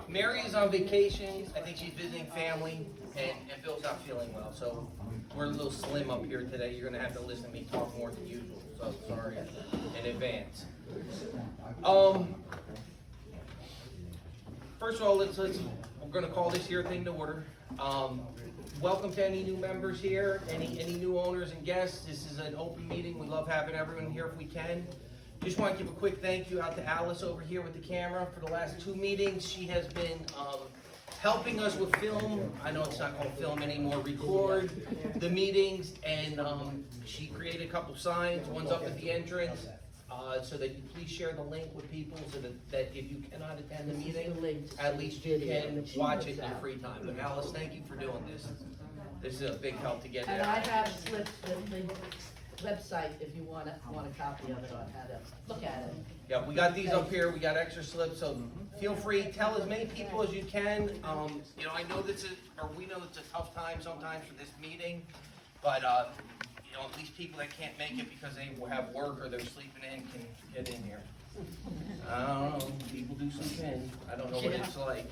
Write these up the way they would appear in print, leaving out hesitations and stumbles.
Mary is on vacation. I think she's visiting family, and Bill's not feeling well. So we're a little slim up here today. You're gonna have to listen to me talk more than usual. So sorry in advance. First of all, we're gonna call this here thing to order. Welcome to any new members here, any new owners and guests. This is an open meeting. We love having everyone here if we can. Just want to give a quick thank you out to Alice over here with the camera for the last 2 meetings. She has been helping us with film. I know it's not called film anymore. Record the meetings, and she created a couple signs. One's up at the entrance, so that you please share the link with people, so that if you cannot attend the meeting, at least you can watch it in your free time. But Alice, thank you for doing this. This is a big help to get it And out. I have slips with the website if you want a copy of it on how to look at it. Yeah, we got these up here, we got extra slips, so feel free, tell as many people as you can. You know, I know we know it's a tough time sometimes for this meeting, but, you know, at least people that can't make it because they have work or they're sleeping in can get in here. I don't know, people do some things, I don't know what it's like.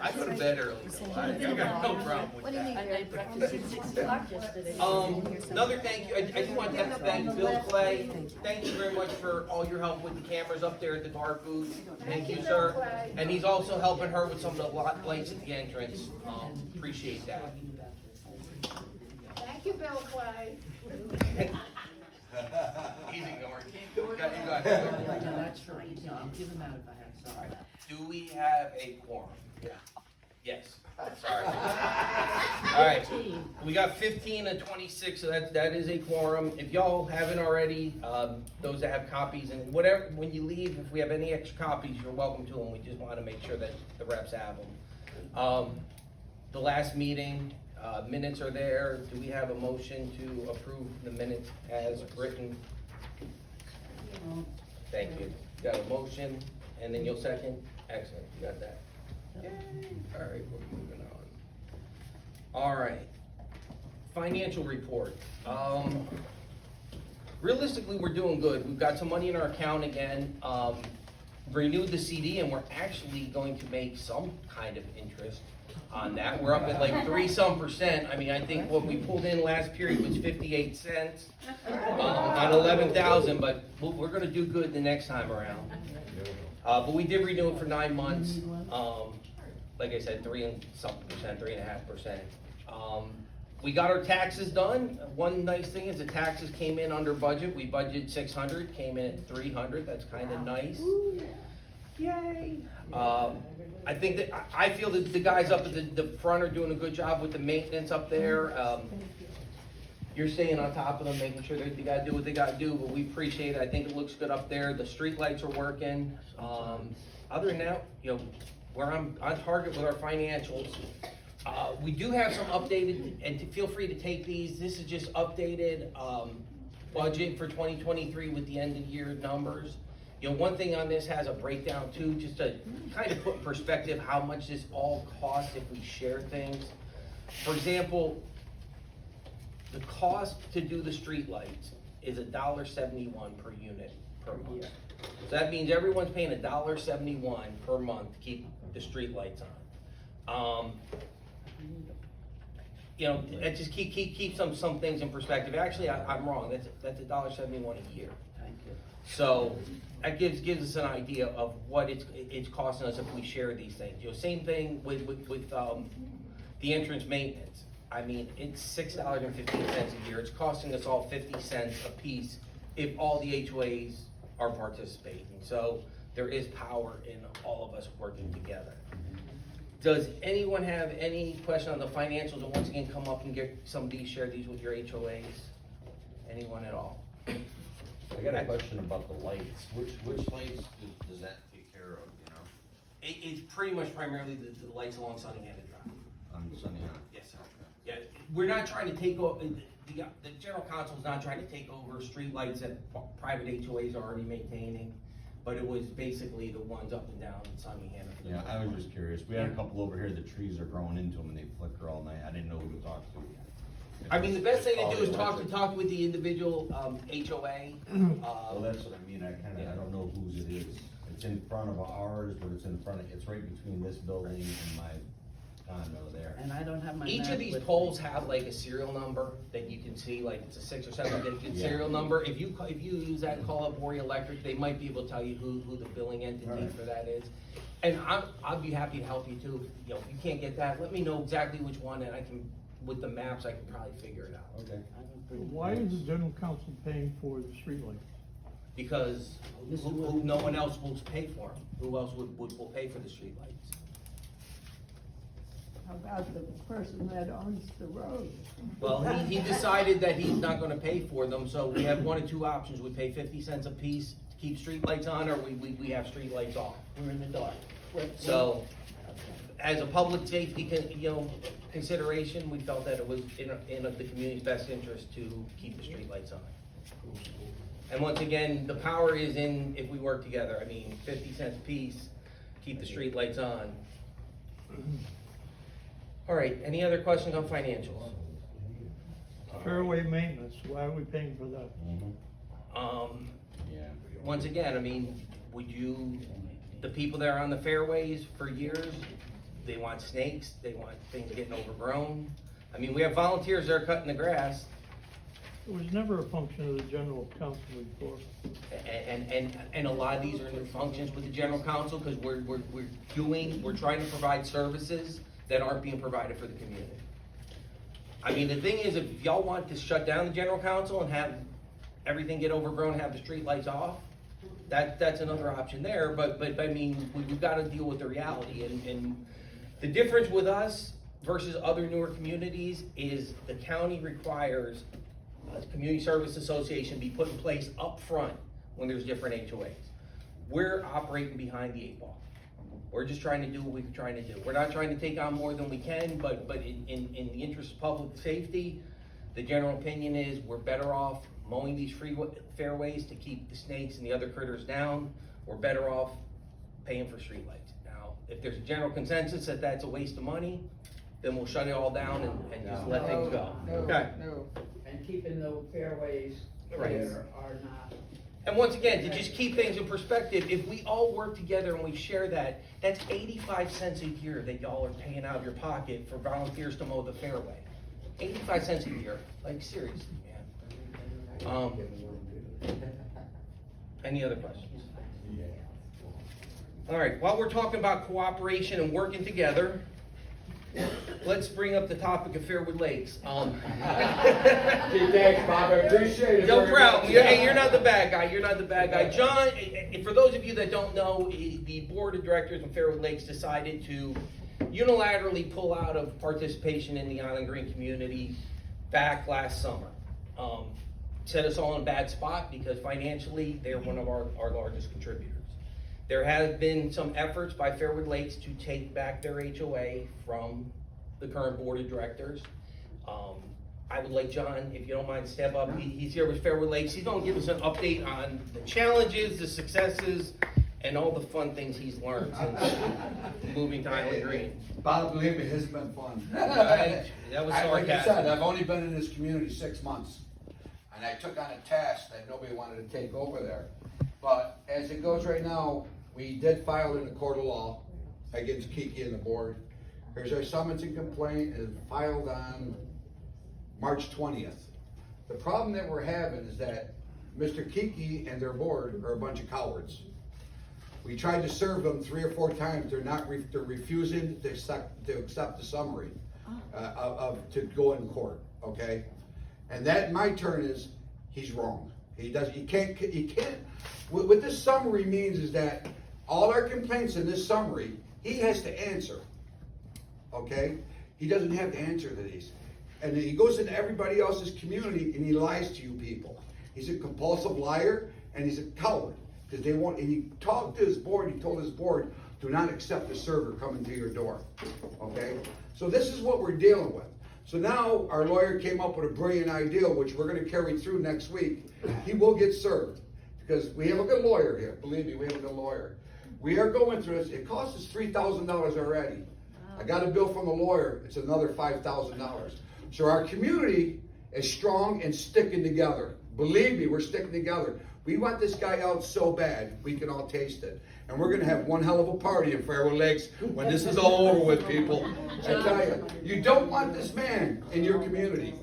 I go to bed early, so I got no problem with that. I made breakfast at 6 o'clock yesterday. Another thank you, I just want to thank Bill Clay. Thank you very much for all your help with the cameras up there at the bar booth. Thank you, sir. And he's also helping her with some of the lights at the entrance. Appreciate that. Thank you, Bill Clay. Easy going. You got No, that's for me. I'll give them out if I have some. Do we have a quorum? Yeah. Yes. Sorry. All right. We got 15 and 26, so that is a quorum. If y'all haven't already, those that have copies and whatever, when you leave, if we have any extra copies, you're welcome to them. We just want to make sure that the reps have them. The last meeting, minutes are there. Do we have a motion to approve the minutes as written? Thank you. Got a motion, and then you'll second? Excellent, you got that. Yay. All right, we're moving on. All right, financial report. Realistically, we're doing good. We've got some money in our account again. Renewed the CD, and we're actually going to make some kind of interest on that. We're up at like 3% I mean, I think what we pulled in last period was 58 cents on 11,000, but we're gonna do good the next time around. But we did renew it for 9 months. Like I said, 3.5%. We got our taxes done. One nice thing is the taxes came in under budget. We budgeted 600, came in at 300. That's kind of nice. Yay! I think that I feel that the guys up at the front are doing a good job with the maintenance up there. You're staying on top of them, making sure that they gotta do what they gotta do, but we appreciate it. I think it looks good up there. The street lights are working. Other than that, you know, we're on target with our financials. We do have some updated, and feel free to take these. This is just updated budget for 2023 with the end of year numbers. You know, one thing on this has a breakdown too, just to kind of put in perspective how much this all costs if we share things. For example, the cost to do the street lights is $1.71 per unit per month. So that means everyone's paying $1.71 per month to keep the street lights on. You know, that just keep some things in perspective. Actually, I'm wrong. That's $1.71 a year. So that gives us an idea of what it's costing us if we share these things. You know, same thing with the entrance maintenance. I mean, it's $6.15 a year. It's costing us all 50 cents a piece if all the HOAs are participating. So there is power in all of us working together. Does anyone have any question on the financials? And once again, come up and get some of these, share these with your HOAs. Anyone at all? I got a question about the lights. Which lights does that take care of, you know? It's pretty much primarily the lights along Sunnehanna Drive. On Sunnehanna? Yes, sir. Yeah, we're not trying to take over, the general counsel is not trying to take over street lights that private HOAs are already maintaining, but it was basically the ones up and down Sunnehanna. Yeah, I was just curious. We had a couple over here, the trees are growing into them and they flicker all night. I didn't know who to talk to. I mean, the best thing to do is talk with the individual, HOA. Well, that's what I mean, I don't know whose it is. It's in front of ours, but it's right between this building and my condo there. And I don't have my Each map of these with poles me. have like a serial number that you can see, like it's a 6 or 7 digit Yeah. serial number. If you use that and call up Warrior Electric, they might be able to tell you who the billing entity Alright. for that is. And I'd be happy to help you too. You know, if you can't get that, let me know exactly which one, and I can, with the maps, I can probably figure it out. Okay. Why is the general council paying for the streetlights? Because no one else will pay for them. Who else will pay for the streetlights? How about the person that owns the road? Well, he decided that he's not gonna pay for them, so we have one of two options. We pay 50 cents a piece to keep streetlights on, or we have streetlights off. We're in the dark. So, as a public safety, consideration, we felt that it was in the community's best interest to keep the streetlights on. And once again, the power is in if we work together. I mean, 50 cents a piece, keep the streetlights on. All right, any other questions on financials? Fairway maintenance, why are we paying for that? Yeah. Once again, I mean, the people that are on the fairways for years, they want snakes, they want things getting overgrown. I mean, we have volunteers that are cutting the grass, It was never a function of the general council before. and a lot of these are new functions with the general council, because we're trying to provide services that aren't being provided for the community. I mean, the thing is, if y'all want to shut down the general council and have everything get overgrown, have the street lights off, that's another option there, but I mean, we've gotta deal with the reality, and the difference with us versus other newer communities is the county requires a community service association be put in place up front when there's different HOAs. We're operating behind the 8 ball. We're just trying to do what we're trying to do. We're not trying to take on more than we can, but in the interest of public safety, the general opinion is we're better off mowing these fairways to keep the snakes and the other critters down. We're better off paying for streetlights. Now, if there's a general consensus that that's a waste of money, then we'll shut it all down and just let things go. Okay. No, and keeping the fairways Right. clear are not. And once again, to just keep things in perspective, if we all work together and we share that, that's 85 cents a year that y'all are paying out of your pocket for volunteers to mow the fairway. 85 cents a year, like seriously, man. Any other questions? All right, while we're talking about cooperation and working together, let's bring up the topic of Fairwood Lakes. Hey, thanks, Bob, I appreciate it. No problem. You're not the bad guy. You're not the bad guy. John, for those of you that don't know, the board of directors of Fairwood Lakes decided to unilaterally pull out of participation in the Island Green community back last summer. Set us all in a bad spot because financially they're one of our largest contributors. There have been some efforts by Fairwood Lakes to take back their HOA from the current board of directors. I would like John, if you don't mind, to step up. He's here with Fairwood Lakes. He's gonna give us an update on the challenges, the successes, and all the fun things he's learned since moving to Island Green. Bob, believe me, it's been fun. Right? That was Like I said, sarcastic. I've only been in this community 6 months, and I took on a task that nobody wanted to take over there. But as it goes right now, we did file in the court of law against Kiki and the board. Here's our summons and complaint, is filed on March 20th. The problem that we're having is that Mr. Kiki and their board are a bunch of cowards. We tried to serve them 3 or 4 times, they're refusing to accept the summary to go in court, okay? And that, my turn is, he's wrong. He can't, what this summary means is that all our complaints in this summary, he has to answer, okay? He doesn't have to answer to these. And then he goes into everybody else's community and he lies to you people. He's a compulsive liar and he's a coward. Because they won't, and he talked to his board, he told his board, do not accept a server coming to your door, okay? So this is what we're dealing with. So now our lawyer came up with a brilliant idea, which we're gonna carry through next week. He will get served, because we have a good lawyer here, believe me, we have a good lawyer. We are going through this, it cost us $3,000 already. I got a bill from the lawyer, it's another $5,000. So our community is strong and sticking together. Believe me, we're sticking together. We want this guy out so bad, we can all taste it. And we're gonna have one hell of a party in Fairwood Lakes when this is all over with, people. I tell you, you don't want this man in your community.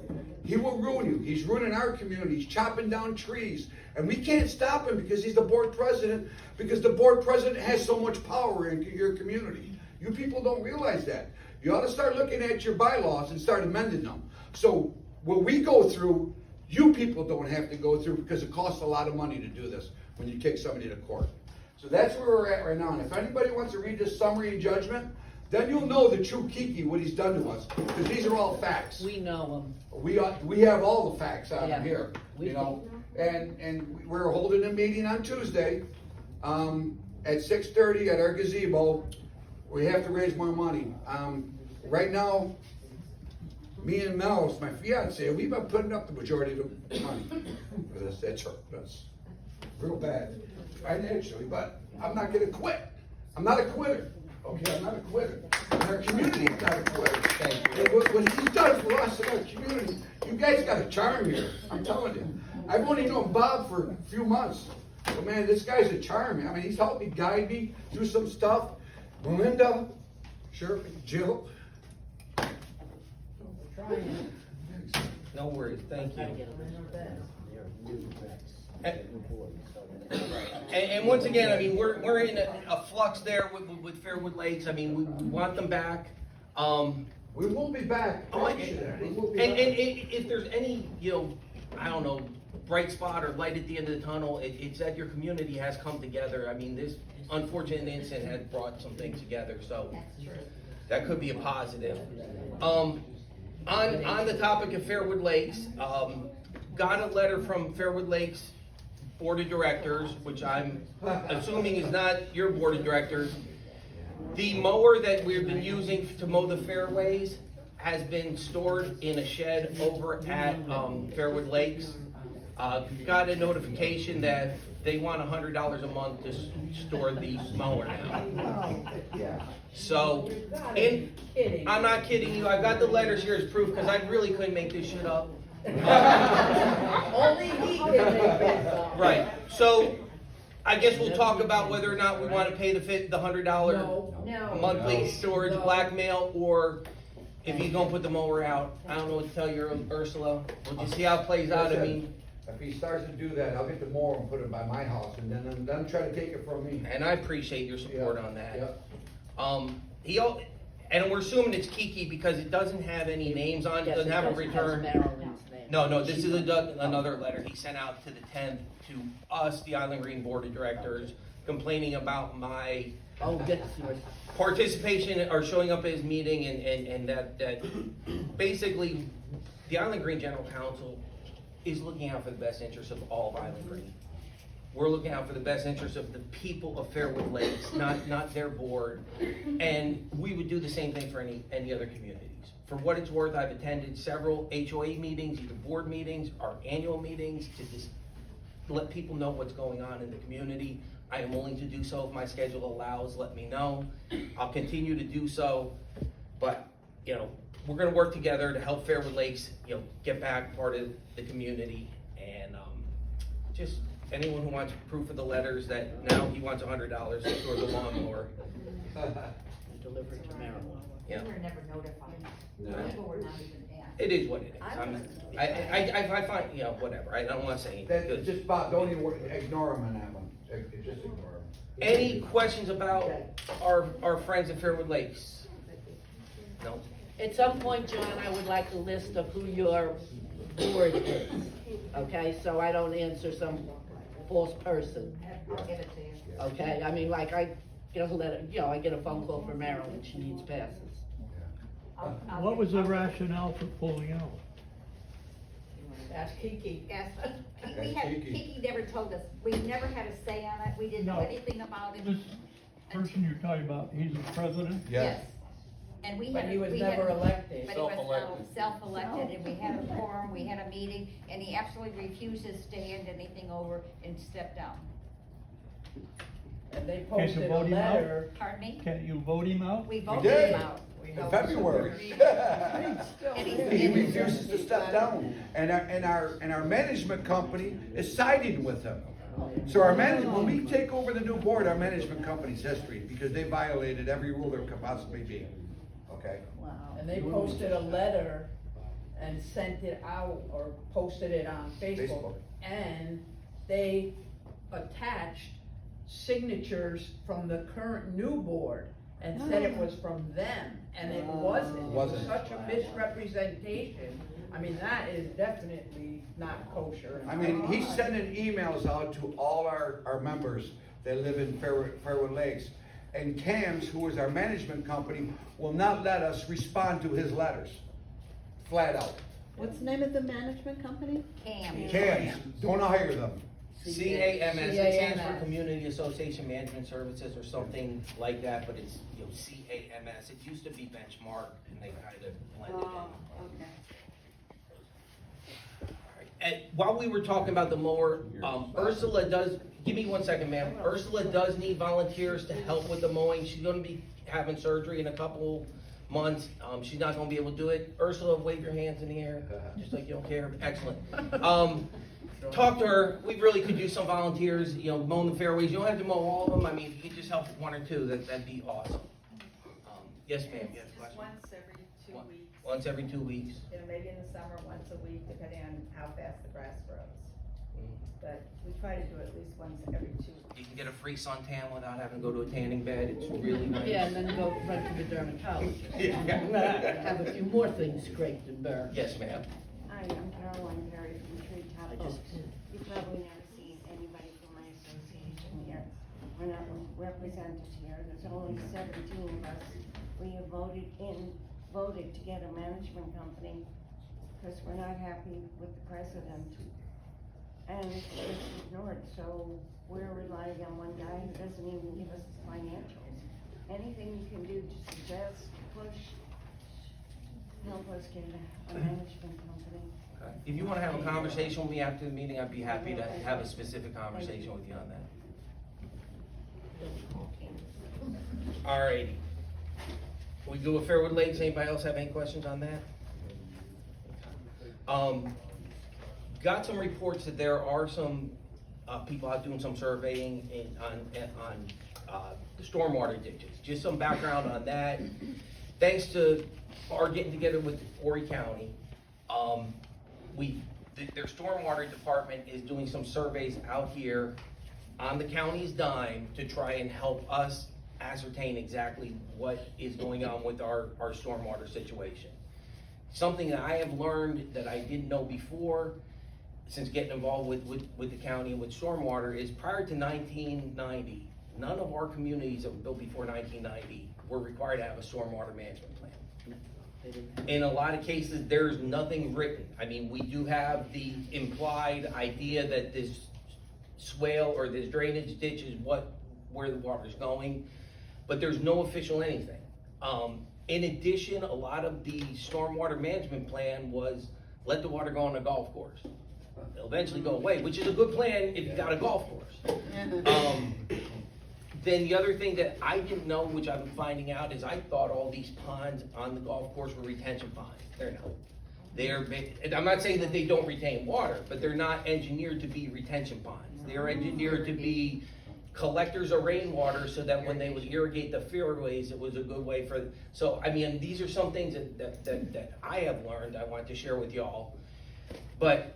He will ruin you. He's ruining our community. He's chopping down trees. And we can't stop him because he's the board president, because the board president has so much power in your community. You people don't realize that. You ought to start looking at your bylaws and start amending them. So what we go through, you people don't have to go through, because it costs a lot of money to do this when you take somebody to court. So that's where we're at right now. And if anybody wants to read this summary and judgment, then you'll know the true Kiki, what he's done to us, because these are all facts. We know him. We have all the facts on Yeah. here, We you know. And we're holding a meeting on Tuesday, at 6:30 at our gazebo. We have to raise more money. Right now, me and Mel, my fiance, we've been putting up the majority of the money for this. That's real bad financially, but I'm not gonna quit. I'm not a quitter. Okay, I'm not a quitter. And our community is not a quitter. And what he's done for us in our community, you guys got a charm here. I'm telling you. I've only known Bob for a few months. But man, this guy's a charm. I mean, he's helped me guide me through some stuff. Melinda, sure, Jill. No worries, thank you. And once again, I mean, we're in a flux there with Fairwood Lakes. I mean, we want them back. We will be back. Oh, and if there's any, I don't know, bright spot or light at the end of the tunnel, it's that your community has come together. I mean, this unfortunate incident has brought some things together, so that could be a positive. On the topic of Fairwood Lakes, got a letter from Fairwood Lakes Board of Directors, which I'm assuming is not your Board of Directors. The mower that we've been using to mow the fairways has been stored in a shed over at Fairwood Lakes. Got a notification that they want $100 a month to store the mower now. So, and I'm not kidding you, I've got the letters here as proof, because I really couldn't make this shit up. Only he can make this up. Right, so I guess we'll talk about whether or not we want to pay the $100 No. monthly storage blackmail, or if he's gonna put the mower out. I don't know what to tell you, Ursula. We'll just see how it plays out. I mean, if he starts to do that, I'll get the mower and put it by my house, and then try to take it from me. and I appreciate your support on that. Yeah. And we're assuming it's Kiki because it doesn't have any names on it, Yes, doesn't have a has return. Marilyn's name. No, this is another letter he sent out to the 10th to us, the Island Green Board of Directors, complaining about my Oh, good. participation or showing up at his meeting, and that basically the Island Green General Council is looking out for the best interests of all of Island Green. We're looking out for the best interests of the people of Fairwood Lakes, not their board. And we would do the same thing for any other communities. For what it's worth, I've attended several HOA meetings, either board meetings or annual meetings, to just let people know what's going on in the community. I am willing to do so if my schedule allows, let me know. I'll continue to do so, but, we're gonna work together to help Fairwood Lakes, get back part of the community. And, just anyone who wants proof of the letters that now he wants $100 to store the lawnmower. Delivered to Marilyn. Yeah. We were never notified. No. People were not even asked. It is what it is. I find, whatever, I don't wanna say anything. That, Good. just Bob, don't even ignore him on that one. Just ignore him. Any questions about our friends at Fairwood Lakes? No? At some point, John, I would like a list of who your board is, okay? So I don't answer some false person, I'll give it to you. okay? I mean, like, I get a letter, I get a phone call from Marilyn, she needs passes. I'll What get- was the I'll- rationale for pulling out? Ask Kiki. Yes, we had, Kiki never told us, we never had a say on it, we didn't know No. anything about it. This person you're talking about, he's the president? Yes. And we But had. he was we had- never elected. But he was self-elected, and we had a forum, we had a meeting, and he absolutely refuses to hand anything over and step down. And they you posted a vote him out? letter. Pardon me? Can't you vote him out? We voted did. him out. We in February. He refuses to step down, and our management company is siding with him. So when we take over the new board, our management company's history, because they violated every rule there could possibly be, okay? And they posted a letter and sent it out, or posted it on Facebook. Facebook. And they attached signatures from the current new board and said it was from them, and it wasn't. It was Wasn't. such a misrepresentation. I mean, that is definitely not kosher. I mean, he's sending emails out to all our members that live in Fairwood Lakes. And CAMS, who is our management company, will not let us respond to his letters, flat out. What's the name of the management company? CAMS, don't hire them. CAMS, it stands for CAMS. Community Association Management Services or something like that, but it's, CAMS. It used to be Benchmark, and they kind of blended in. Okay. And while we were talking about the mower, Ursula does, give me 1 second, ma'am. Ursula does need volunteers to help with the mowing. She's gonna be having surgery in a couple months. She's not gonna be able to do it. Ursula, wave your hands in the air, just like you don't care. Excellent. Talk to her. We really could use some volunteers, mowing the fairways. You don't have to mow all of them. I mean, if you could just help with 1 or 2, that'd be awesome. Yes, ma'am, you have a question? Once every 2 Once- weeks, Once every 2 weeks. maybe in the summer, once a week, depending on how fast the grass grows. Mm. But we try to do it at least once every 2 weeks. You can get a free suntan without having to go to a tanning bed. It's really nice. Yeah, and then go run to the dermatologist. Yeah. Have a few more things scraped and burned. Yes, ma'am. Hi, I'm Caroline Perry from Tree I Cottages. just did. You've probably never seen anybody from my association here. We're not represented here. There's only 17 of us. We have voted to get a management company because we're not happy with the president. And it's just ignored, so we're relying on one guy who doesn't even give us the financials. Anything you can do to suggest, push, help us get a management company. Okay. If you want to have a conversation with me after the meeting, I'd be happy to have a specific conversation with you on that. Alrighty. We go with Fairwood Lakes. Anybody else have any questions on that? Got some reports that there are some people out doing some surveying on the stormwater ditches. Just some background on that. Thanks to our getting together with Horry County, their stormwater department is doing some surveys out here on the county's dime to try and help us ascertain exactly what is going on with our stormwater situation. Something that I have learned that I didn't know before, since getting involved with the county and with stormwater, is prior to 1990, none of our communities that were built before 1990 were required to have a stormwater management plan. In a lot of cases, there's nothing written. I mean, we do have the implied idea that this swale or this drainage ditch is where the water's going, but there's no official anything. In addition, a lot of the stormwater management plan was let the water go on a golf course. It'll eventually go away, which is a good plan if you got a golf course. Then the other thing that I didn't know, which I've been finding out, is I thought all these ponds on the golf course were retention ponds. They're not. I'm not saying that they don't retain water, but they're not engineered to be retention ponds. They're engineered to be collectors of rainwater so that when they would irrigate the fairways, it was a good way for, so, I mean, these are some things that I have learned, I want to share with y'all. But,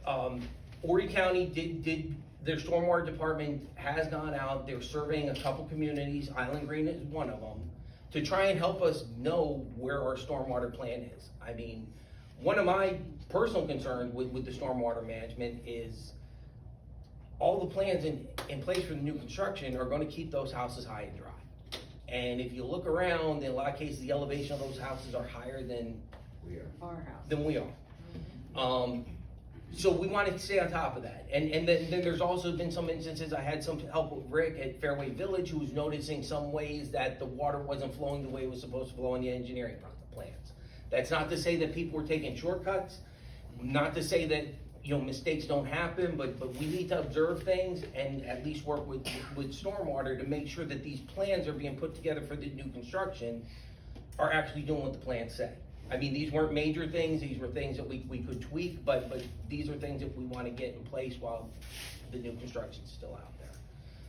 Horry County did, their stormwater department has gone out, they're surveying a couple communities, Island Green is one of them, to try and help us know where our stormwater plan is. I mean, one of my personal concerns with the stormwater management is all the plans in place for the new construction are gonna keep those houses high and dry. And if you look around, in a lot of cases, the elevation of those houses are higher than Our house. than we are. So we wanted to stay on top of that. And then there's also been some instances, I had some help with Rick at Fairway Village, who was noticing some ways that the water wasn't flowing the way it was supposed to flow in the engineering plans. That's not to say that people were taking shortcuts, not to say that, mistakes don't happen, but we need to observe things and at least work with stormwater to make sure that these plans are being put together for the new construction are actually doing what the plans say. I mean, these weren't major things, these were things that we could tweak, but these are things that we wanna get in place while the new construction's still out there.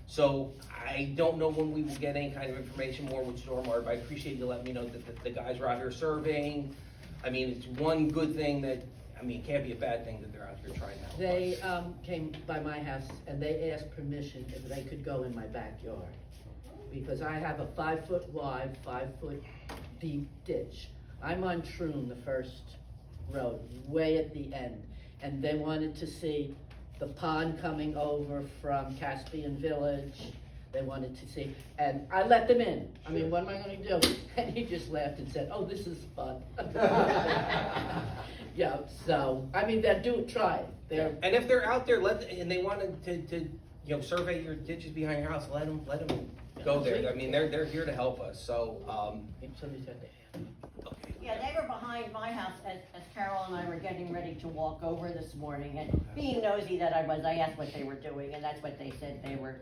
So I don't know when we will get any kind of information more with stormwater, but I appreciate you letting me know that the guys are out here surveying. I mean, it's one good thing that, I mean, it can't be a bad thing that they're out here trying to help us. They, came by my house and they asked permission if they could go in my backyard. Because I have a 5-foot wide, 5-foot deep ditch. I'm on Troon, the first road, way at the end. And they wanted to see the pond coming over from Caspian Village. They wanted to see, and I let them in. I mean, what am I gonna do? And he just laughed and said, oh, this is fun. Yeah, so, I mean, try it. They're, And if they're out there, and they wanted to, survey your ditches behind your house, let them go there. I mean, they're here to help us, so, somebody's got their hand up. okay. Yeah, they were behind my house as Carol and I were getting ready to walk over this morning, and being nosy that I was, I asked what they were doing, and that's what they said they were.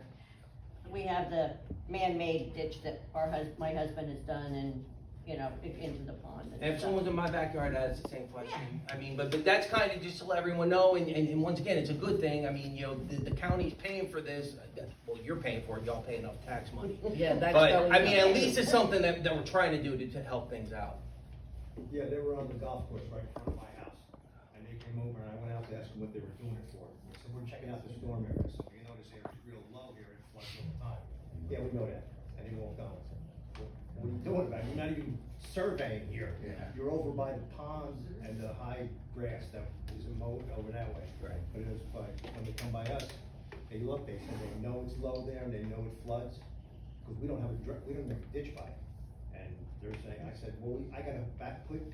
We have the man-made ditch that my husband has done, and, into the pond. And if someone's in my backyard, that's the same question. I mean, but that's kind of just to let everyone know, and once again, it's a good thing. I mean, the county's paying for this. Well, you're paying for it, y'all pay enough tax money. Yeah, that's But, going I mean, down. at least it's something that we're trying to do to help things out. Yeah, they were on the golf course right in front of my house, and they came over and I went out to ask them what they were doing it for. They said, we're checking out the storm area, so you notice the area's real low here, it floods all the time. Yeah, we know that, and they walked on. What are you doing about it? You're not even surveying here. Yeah. You're over by the ponds and the high grass that is mowed over that way. Right. But it was like, when they come by us, they look, they say they know it's low there and they know it floods, because we don't have we don't have a ditch by it. And they're saying, I said, well, I gotta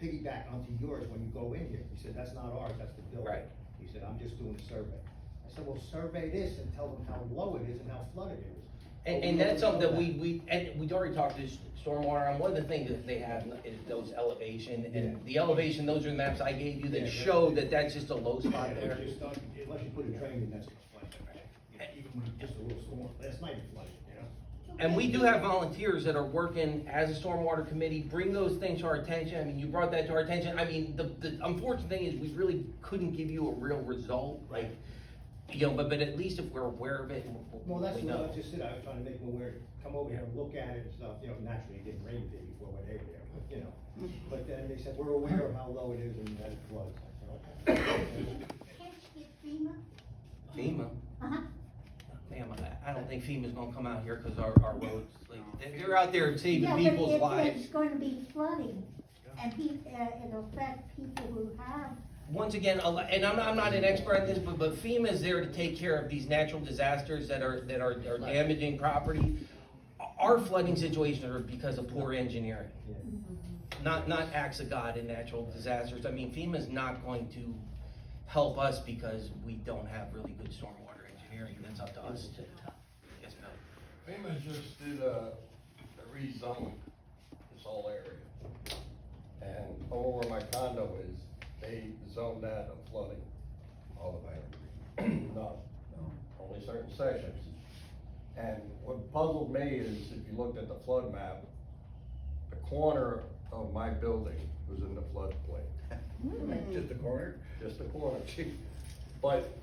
piggyback onto yours when you go in here. He said, that's not ours, that's the building. Right. He said, I'm just doing a survey. I said, well, survey this and tell them how low it is and how flooded it is. And that's something that we'd already talked to stormwater, and one of the things that they have is those elevation, and the elevation, those are the maps I gave you that show that that's just a low spot Yeah, there. it's just not- unless you put a drain in, that's gonna flood. Even when it's just a little storm, last night it flooded, And we do have volunteers that are working as a stormwater committee, bring those things to our attention. I mean, you brought that to our attention. I mean, the unfortunate thing is we really couldn't give you a real result, like, but at least if we're aware of it, Well, that's we what know. I just said, I was trying to make them aware, come over here and look at it and stuff, naturally it didn't rain the day before when they were there, but, But then they said, we're aware of how low it is and that it floods. I said, okay. Can't you get FEMA? FEMA? Uh-huh. Ma'am, I don't think FEMA's gonna come out here because our roads, like, they're out there saving Yeah, people's but if lives. it's going to be flooding, and it'll affect people who have. Once again, and I'm not an expert on this, but FEMA is there to take care of these natural disasters that are damaging property. Our flooding situations are because of poor engineering, not acts of God and natural disasters. I mean, FEMA's not going to help us because we don't have really good stormwater engineering. That's up to us. Yes, Bill. FEMA just did a rezone this whole area. And over where my condo is, they zoned that a flooding. All the way. No, only certain sections. And what puzzled me is if you looked at the flood map, the corner of my building was in the floodplain. Just a corner? Just the corner. But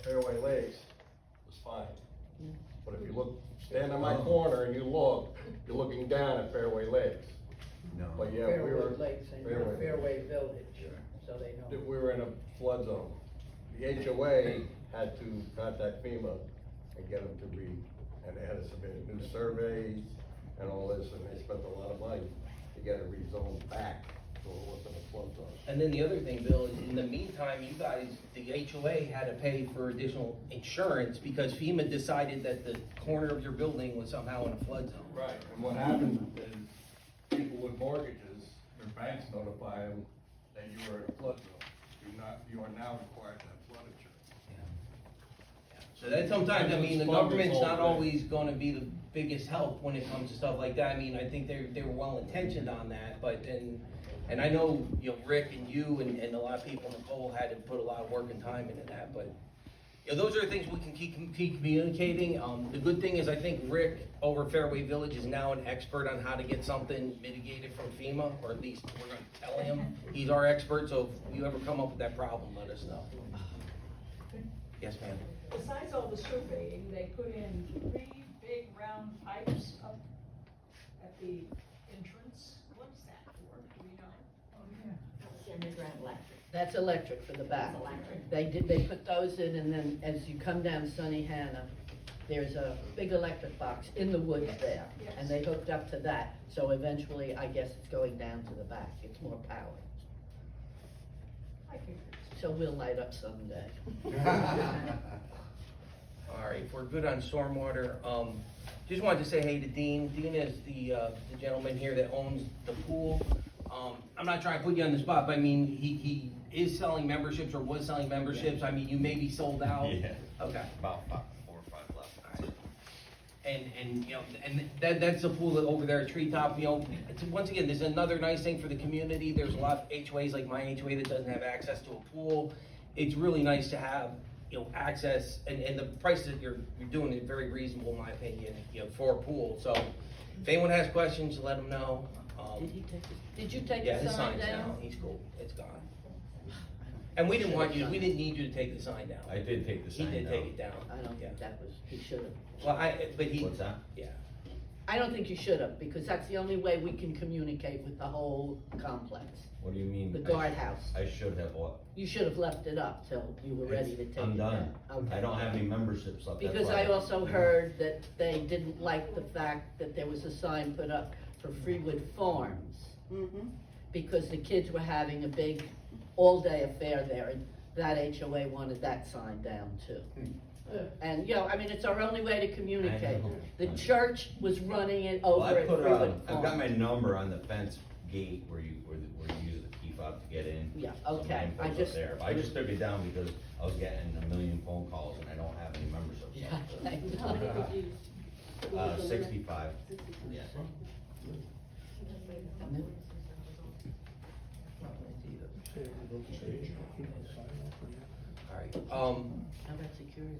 Fairway Lakes was fine. But if you look, stand on my corner and you look, you're looking down at Fairway Lakes. No. But yeah, we were. Fairway Lakes and Fairway Village, so they know. We were in a flood zone. The HOA had to contact FEMA and get them to and they had to submit new surveys and all this, and they spent a lot of money to get it rezoned back so it wasn't a flood zone. And then the other thing, Bill, is in the meantime, you guys, the HOA had to pay for additional insurance because FEMA decided that the corner of your building was somehow in a flood zone. Right, and what happened is people with mortgages, their banks notify them that you were in a flood zone. You are now required to have flood insurance. So that sometimes, I mean, the government's not always gonna be the biggest help when it comes to stuff like that. I mean, I think they were well intentioned on that, but, and I know, Rick and you and a lot of people, Nicole had to put a lot of work and time into that, but Yeah, those are the things we can keep communicating. The good thing is, I think Rick over Fairway Village is now an expert on how to get something mitigated from FEMA, or at least we're gonna tell him. He's our expert, so if you ever come up with that problem, let us know. Yes, ma'am. Besides all the surveying, they put in 3 big round pipes up at the entrance. What's that for? Do we know? Underground electric. That's electric for the back. That's electric. They put those in, and then as you come down Sunnehanna, there's a big electric box in the woods there. And they hooked up to that, so eventually, I guess it's going down to the back, it's more power. I figured. So we'll light up someday. All right, if we're good on stormwater, just wanted to say hey to Dean. Dean is the gentleman here that owns the pool. I'm not trying to put you on the spot, but I mean, he is selling memberships or was selling memberships. I mean, you may be sold out. Yeah. Okay. About 4 or 5 left. All right. And you know, and that's the pool over there at Treetop, you know, once again, there's another nice thing for the community. There's a lot of HOAs like my HOA that doesn't have access to a pool. It's really nice to have, you know, access, and the prices that you're doing is very reasonable in my opinion, you know, for a pool. So if anyone has questions, let them know. Did you take Yeah, the his sign sign's down? down, he's cool, it's gone. And we didn't need you to take the sign down. I did take the He sign did down. take it down. I don't Yeah. think that was, he should have. Well, but he. What's that? Yeah. I don't think you should have, because that's the only way we can communicate with the whole complex. What do you mean? The guardhouse. I should have what? You should have left it up till you were ready to take it down. I'm done. Okay. I don't have any memberships up. that's Because why I also heard that they didn't like the fact that there was a sign put up for Freewood Farms. Because the kids were having a big all-day affair there, and that HOA wanted that sign down too. And, you know, I mean, it's our only way to communicate. I know. The church was running it Well, over I at put, Freewood I've got my Farms. number on the fence gate where you use the key fob to get in. Yeah, So okay, mine I goes up just- there. But I just took it down because I was getting a million phone calls and I don't have any memberships. Yeah, I How many know. did you? 65. Yeah. All right, How about security?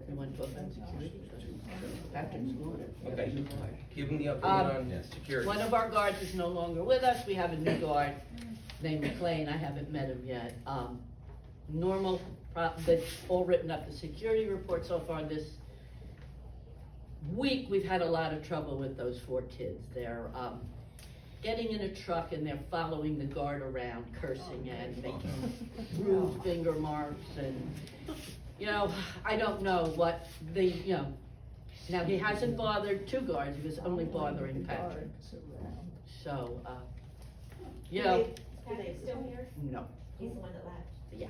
You want to talk about security? Patrick's going it. okay, give him the update Um, on Yes. security. One of our guards is no longer with us. We have a new guard named McLean. I haven't met him yet. Normal, that's all written up. The security report so far this week, we've had a lot of trouble with those 4 kids. They're, getting in a truck and they're following the guard around, cursing and making rude finger marks and, you know, I don't know what now he hasn't bothered 2 guards, he was only bothering Patrick. So, you know, Are they still here? no, He's the one that left. yeah.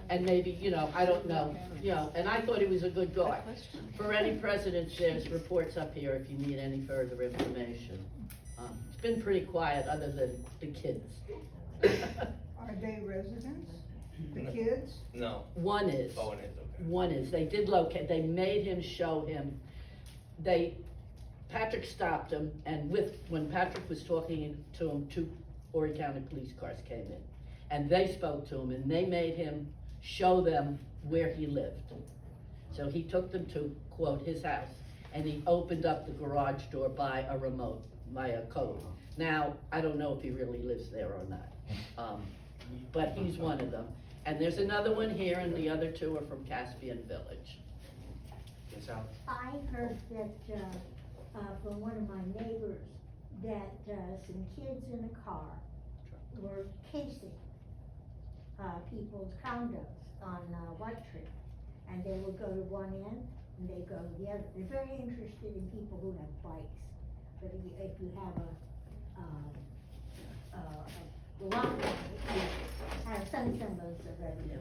And maybe, you know, I don't know, you know, and I thought he was a good guard. For any presidents, there's reports up here if you need any further information. It's been pretty quiet, other than the kids. Are they residents? The kids? No. One is. Oh, it is, okay. One is, they did locate, they made him show him, Patrick stopped him, and when Patrick was talking to him, 2 Horry County police cars came in. And they spoke to him, and they made him show them where he lived. So he took them to, quote, his house, and he opened up the garage door by a remote, by a code. Now, I don't know if he really lives there or not, but he's one of them. And there's another one here, and the other 2 are from Caspian Village. Yes, Al? I heard that, from one of my neighbors, that, some kids in a car were casing, people's condos on, White Tree. And they would go to one end, and they go to the other. They're very interested in people who have bikes. But if you have a lot, you have some semblance of everything,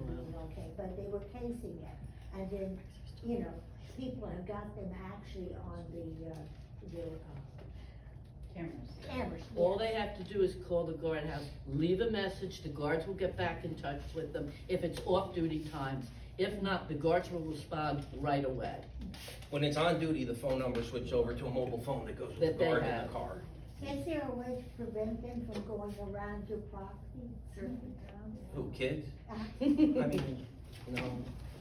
okay, but they were casing it. And then, you know, people have got them actually on the cameras. All they have to do is call the guardhouse, leave a message, the guards will get back in touch with them if it's off-duty times. If not, the guards will respond right away. When it's on duty, the phone number switches over to a mobile phone that goes with That the they guard in have. the car. Is there a way to prevent them from going around your property, circling around? Who, kids? Uh, I mean, no.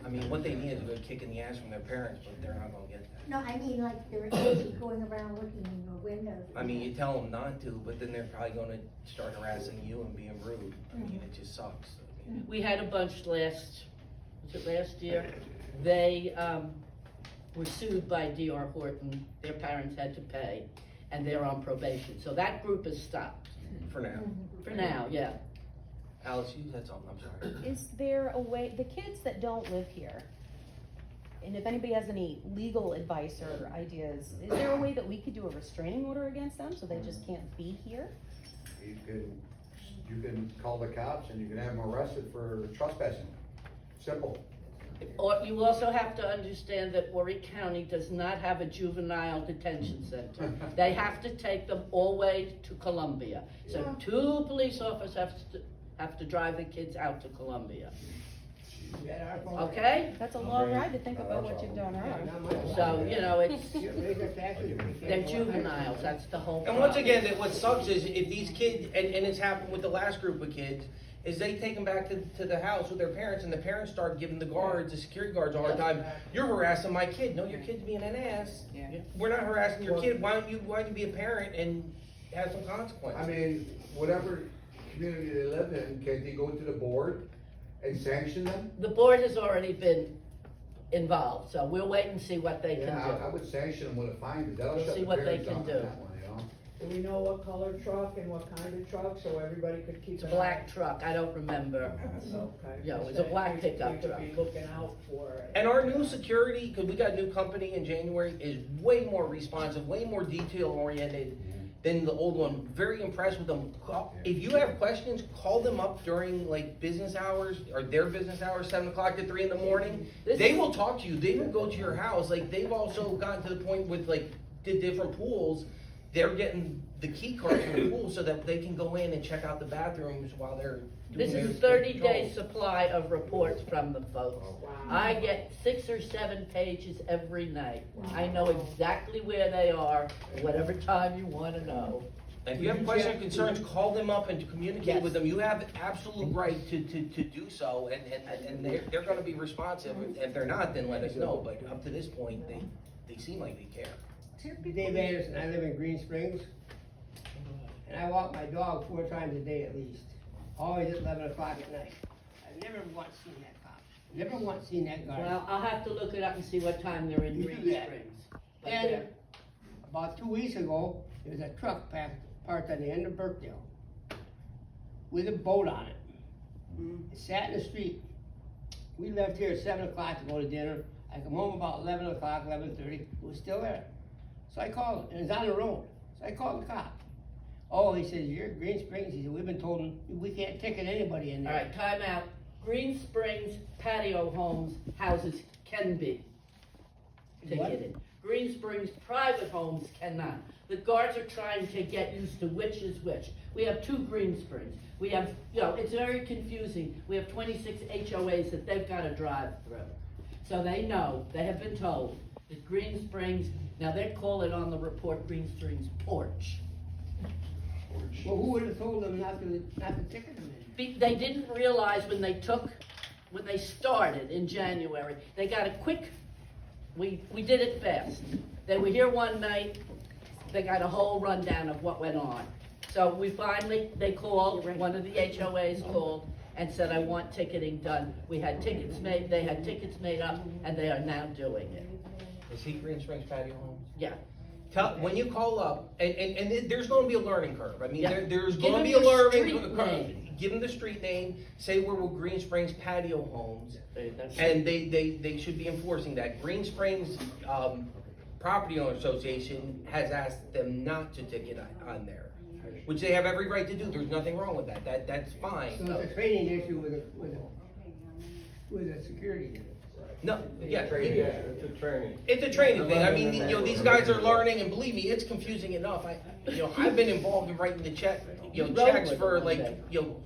I mean, what they need is a good kick in the ass from their parents, but they're not gonna get that. No, I mean, like, they're actually going around looking in your windows. I mean, you tell them not to, but then they're probably gonna start harassing you and being rude. I mean, it just sucks. I mean, We had a bunch was it last year? They, were sued by D.R. Horton, their parents had to pay, and they're on probation, so that group is stopped, For now. for now, yeah. Alice, you had something, I'm sorry. Is there a way, the kids that don't live here, and if anybody has any legal advice or ideas, is there a way that we could do a restraining order against them so they just can't be here? You can call the cops and you can have them arrested for trespassing. Simple. Or you also have to understand that Warwick County does not have a juvenile detention center. They have to take them all the way to Columbia. So 2 police officers have to drive the kids out to Columbia. Okay? That's a long ride to think about what you've done wrong. So, you know, it's, they're juveniles, that's the whole And problem. once again, what sucks is if these kids, and it's happened with the last group of kids, is they take them back to the house with their parents, and the parents start giving the guards, the security guards a hard time. You're harassing my kid. No, your kid's being an ass. We're not harassing your kid. Why don't you be a parent and have some consequences? I mean, whatever community they live in, can they go to the board and sanction them? The board has already been involved, so we'll wait and see what they can Yeah, I do. would sanction them with a fine, that'll We'll shut see the what they parents can down on do. that one, you know? Do we know what color truck and what kind of truck, so everybody could keep It's an a black truck, I don't remember. Okay. Yeah, it was a black pickup We could truck. be looking out for it. And our new security, because we got a new company in January, is way more responsive, way more detail oriented than the old one. Very impressed with them. If you have questions, call them up during like business hours or their business hours, 7 o'clock to 3 in the morning. They will talk to you. They will go to your house. Like they've also gotten to the point with like the different pools. They're getting the key cards from the pool so that they can go in and check out the bathrooms while they're doing This is a their 30-day patrols. supply of reports from the folks. I get 6 or 7 pages every night. I know exactly where they are, whatever time you wanna know. And if you have questions or concerns, call them up and communicate with them. You have absolute right to do so, and they're gonna be responsive. If they're not, then let us know, but up to this point, they seem like they care. Dave Anderson, I live in Green Springs, and I walk my dog 4 times a day at least, always at 11 o'clock at night. I've never once seen that cop, never once seen that guy. Well, I'll have to look it up and see what time they're in You Green do that. Springs. But And they're- about 2 weeks ago, there was a truck parked on the end of Burkdale with a boat on it. It sat in the street. We left here at 7 o'clock to go to dinner. I come home about 11 o'clock, 11:30, it was still there. So I called him, and it's on the road. So I called the cop. Oh, he says, you're at Green Springs. He said, we've been told we can't ticket anybody in All there. right, time out. Green Springs patio homes, houses can be ticketed. Green Springs private homes cannot. The guards are trying to get used to which is which. We have 2 Green Springs. We have, you know, it's very confusing. We have 26 HOAs that they've gotta drive through. So they know, they have been told that Green Springs, now they call it on the report Green Springs porch. Well, who would have told them not to ticket them in? They didn't realize when they started in January, they got a quick, we did it fast. They were here one night, they got a whole rundown of what went on. So they called, one of the HOAs called and said, I want ticketing done. We had tickets made, they had tickets made up, and they are now doing it. Is he Green Springs patio homes? Yeah. When you call up, and there's gonna be a learning curve. I mean, Yeah. there's Give gonna them be a the learning street curve. name. Give them the street name, say we're with Green Springs patio homes, That's- and they should be enforcing that. Green Springs, Property Owner Association has asked them not to ticket on there, which they have every right to do. There's nothing wrong with that. That's fine. So it's a training issue with a security unit. No, yeah. It's a training. It's a training thing. I mean, these guys are learning, and believe me, it's confusing enough. I've been involved in writing the checks for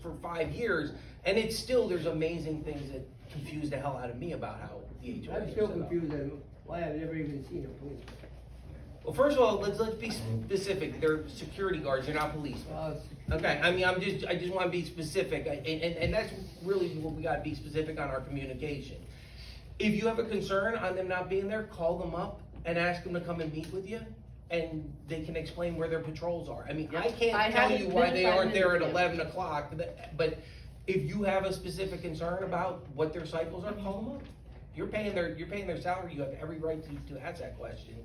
for 5 years, and it's still, there's amazing things that confuse the hell out of me about how the HOA I'm is still set up. confused on why I've never even seen a policeman. Well, first of all, let's be specific. They're security guards. They're not policemen. Okay. I mean, I just want to be specific, and that's really what we got to be specific on our communication. If you have a concern on them not being there, call them up and ask them to come and meet with you, and they can explain where their patrols are. I mean, I I can't tell haven't you why been they 5 aren't there at minutes yet. 11 o'clock, but if you have a specific concern about what their cycles are, call them up. You're paying their salary, you have every right to ask that question.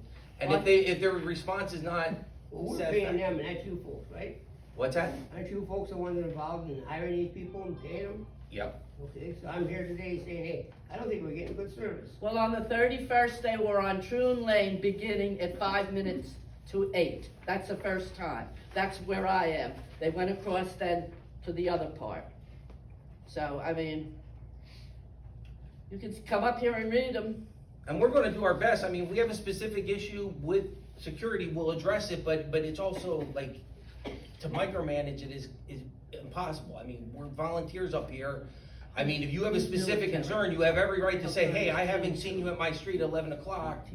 And if their response is not Well, we're said, paying them, and that's you folks, right? what's that? Aren't you folks the ones involved in hiring these people and paying them? Yep. Okay, so I'm here today saying, hey, I don't think we're getting good service. Well, on the 31st, they were on Troon Lane beginning at 5 minutes to 8. That's the first time. That's where I am. They went across then to the other part. So, I mean, you can come up here and read them. And we're gonna do our best. I mean, we have a specific issue with security, we'll address it, but it's also like, to micromanage it is impossible. I mean, we're volunteers up here. I mean, if you have a specific concern, you have every right to say, hey, I haven't seen you at my street at 11 o'clock.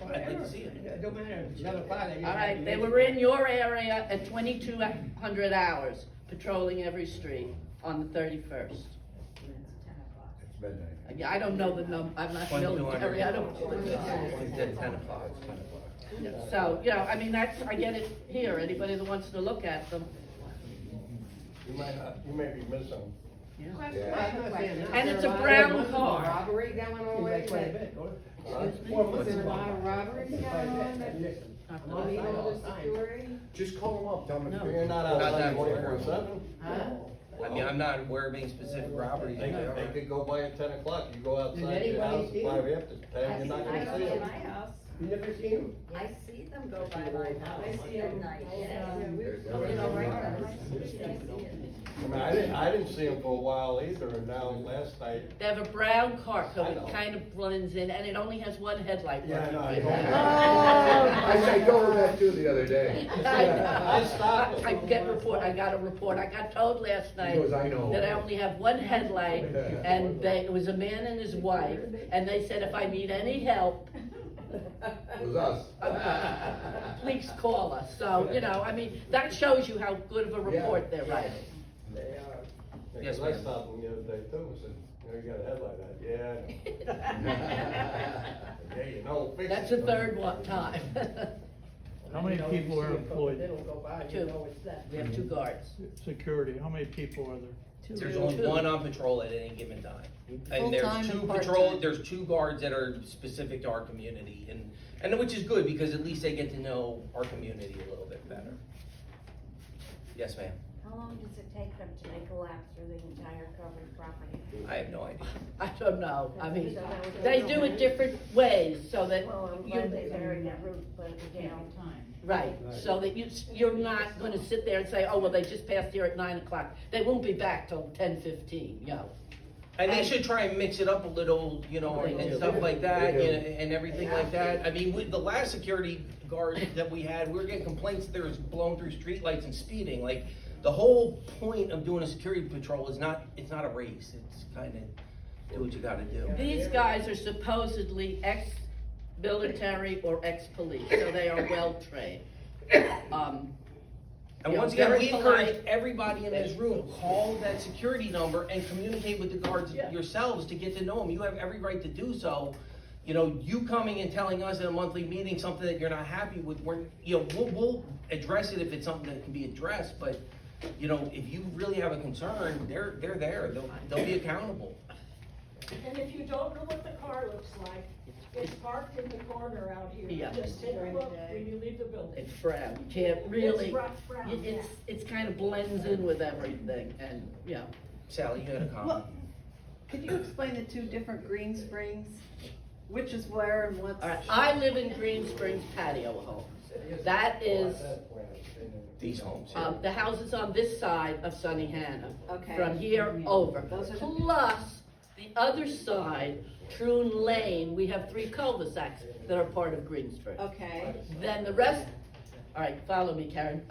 I'd like to see it. It don't matter, if it's 11 o'clock, I just All have right, to they make were it. in your area at 2,200 hours, patrolling every street on the 31st. It's midnight. Yeah, I don't know the number, I'm not 2200. military, I don't. It's at 10 o'clock. So, you know, I mean, I get it here, anybody that wants to look at them. You may be missing. And it's a brown car. Robbery going on Seems like with quite a it. bit, don't it? Is there a lot of robberies going on that Well, need all the time. security? Just call them up, tell them No. you're not Not outside that 24/7. Huh? I mean, I'm not aware of any specific robberies. They could go by at 10 o'clock, you go outside your anybody house see at 5 after, 10, you're not gonna see in them. my house. You never seen them? I see them go by my house I see 'em. at night. I mean, I didn't see them for a while either, and now last night. They have a brown car, so I it know. kind of blends in, and it only has one headlight. Yeah, I know, I working. know. I told her that too the other day. I stopped. I got a report, I got told last night goes, "I know." that I only have one headlight, and it was a man and his wife, and they said if I need any help, It was us. please call us. So, you know, I mean, that shows you how good of a report they're writing. They are. Yes, Because I ma'am. stopped them the other day too, and said, you know, you got a headlight on, yeah. Yeah, you know, fix it. That's the third time. How many people are employed? They don't go by, you Two. know it's them. We have 2 guards. Security, how many people are there? There's only Two. one on patrol at any given time. And there's Full-time and 2 part-time. patrol, there's 2 guards that are specific to our community, and which is good, because at least they get to know our community a little bit better. Yes, ma'am. How long does it take them to make a lap through the entire covered property? I have no idea. I don't know, I mean, So that would they go do down. it different ways, so that Well, I'm you, glad they buried that route, but down. right, so that you're not gonna sit there and say, oh, well, they just passed here at 9 o'clock. They won't be back till 10:15, you know. And they should try and mix it up a little, you know, and stuff like that, They do. and everything like that. I mean, with the last security guard that we had, we were getting complaints that there was blowing through streetlights and speeding. Like, the whole point of doing a security patrol is not, it's not a race. It's kind of do what you gotta do. These guys are supposedly ex-military or ex-police, so they are well-trained. And You know, once again, very we polite. encourage everybody in this room, call that security number and communicate with the guards Yeah. yourselves to get to know them. You have every right to do so. You know, you coming and telling us in a monthly meeting something that you're not happy with, we'll address it if it's something that can be addressed, but, you know, if you really have a concern, they're there, they'll be accountable. And if you don't know what the car looks like, it's parked in the corner out here. Yeah. Just take a look when you leave the building. It's brown, you can't really, It's brown, it's kind of blends in with everything, and, you know. Sally, you had a comment? Well, could you explain the 2 different Green Springs? Which is where and what's? All right, I live in Green Springs patio home. That is, These homes here. the houses on this side of Sunnehanna. Okay. From here over. Those are the- Plus, the other side, Troon Lane, we have 3 cul-de-sacs that are part of Green Springs. Okay. Then the rest, all right, follow me, Karen.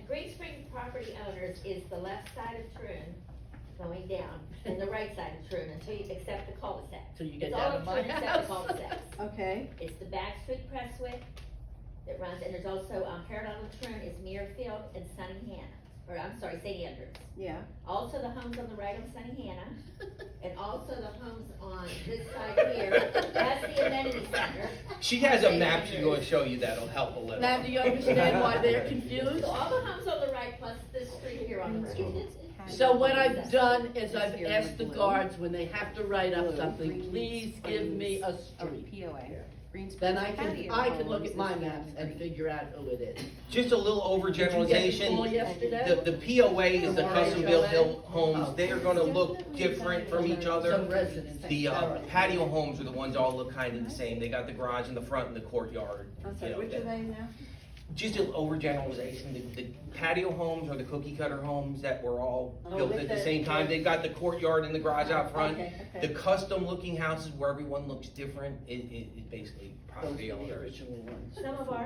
Green Spring property owners is the left side of Troon going down, and the right side of Troon until you accept the cul-de-sac. Till you get It's down all to of my Troon except the house. cul-de-sacs. Okay. It's the back street Presswick that runs, and there's also, parallel to Troon is Muirfield and Sunnehanna. or I'm sorry, St. Andrews. Yeah. Also the homes on the right on Sunnehanna, and also the homes on this side here, that's the amenity center. She has a map she's gonna show you that'll help a little. Now, do you understand why they're confused? So all the homes on the right plus this street here on the right. So what I've done is I've asked the guards, when they have to write up something, please give me a street. POA. Green Then Springs I can patio look at my homes is maps and figure out who it is. Just a little Did you get the overgeneralization. call yesterday? The POA is the From custom HOA? built homes. They are gonna look different from each other. Some residents. The patio homes are the ones all look kind of the same. They got the garage in the front and the courtyard. you know, Which are they now? Just an overgeneralization. The patio homes are the cookie cutter homes that were all built with at the the- same time. They got the courtyard and the garage out front. Okay. The custom looking houses where everyone looks different is basically Those property are the owners. original ones.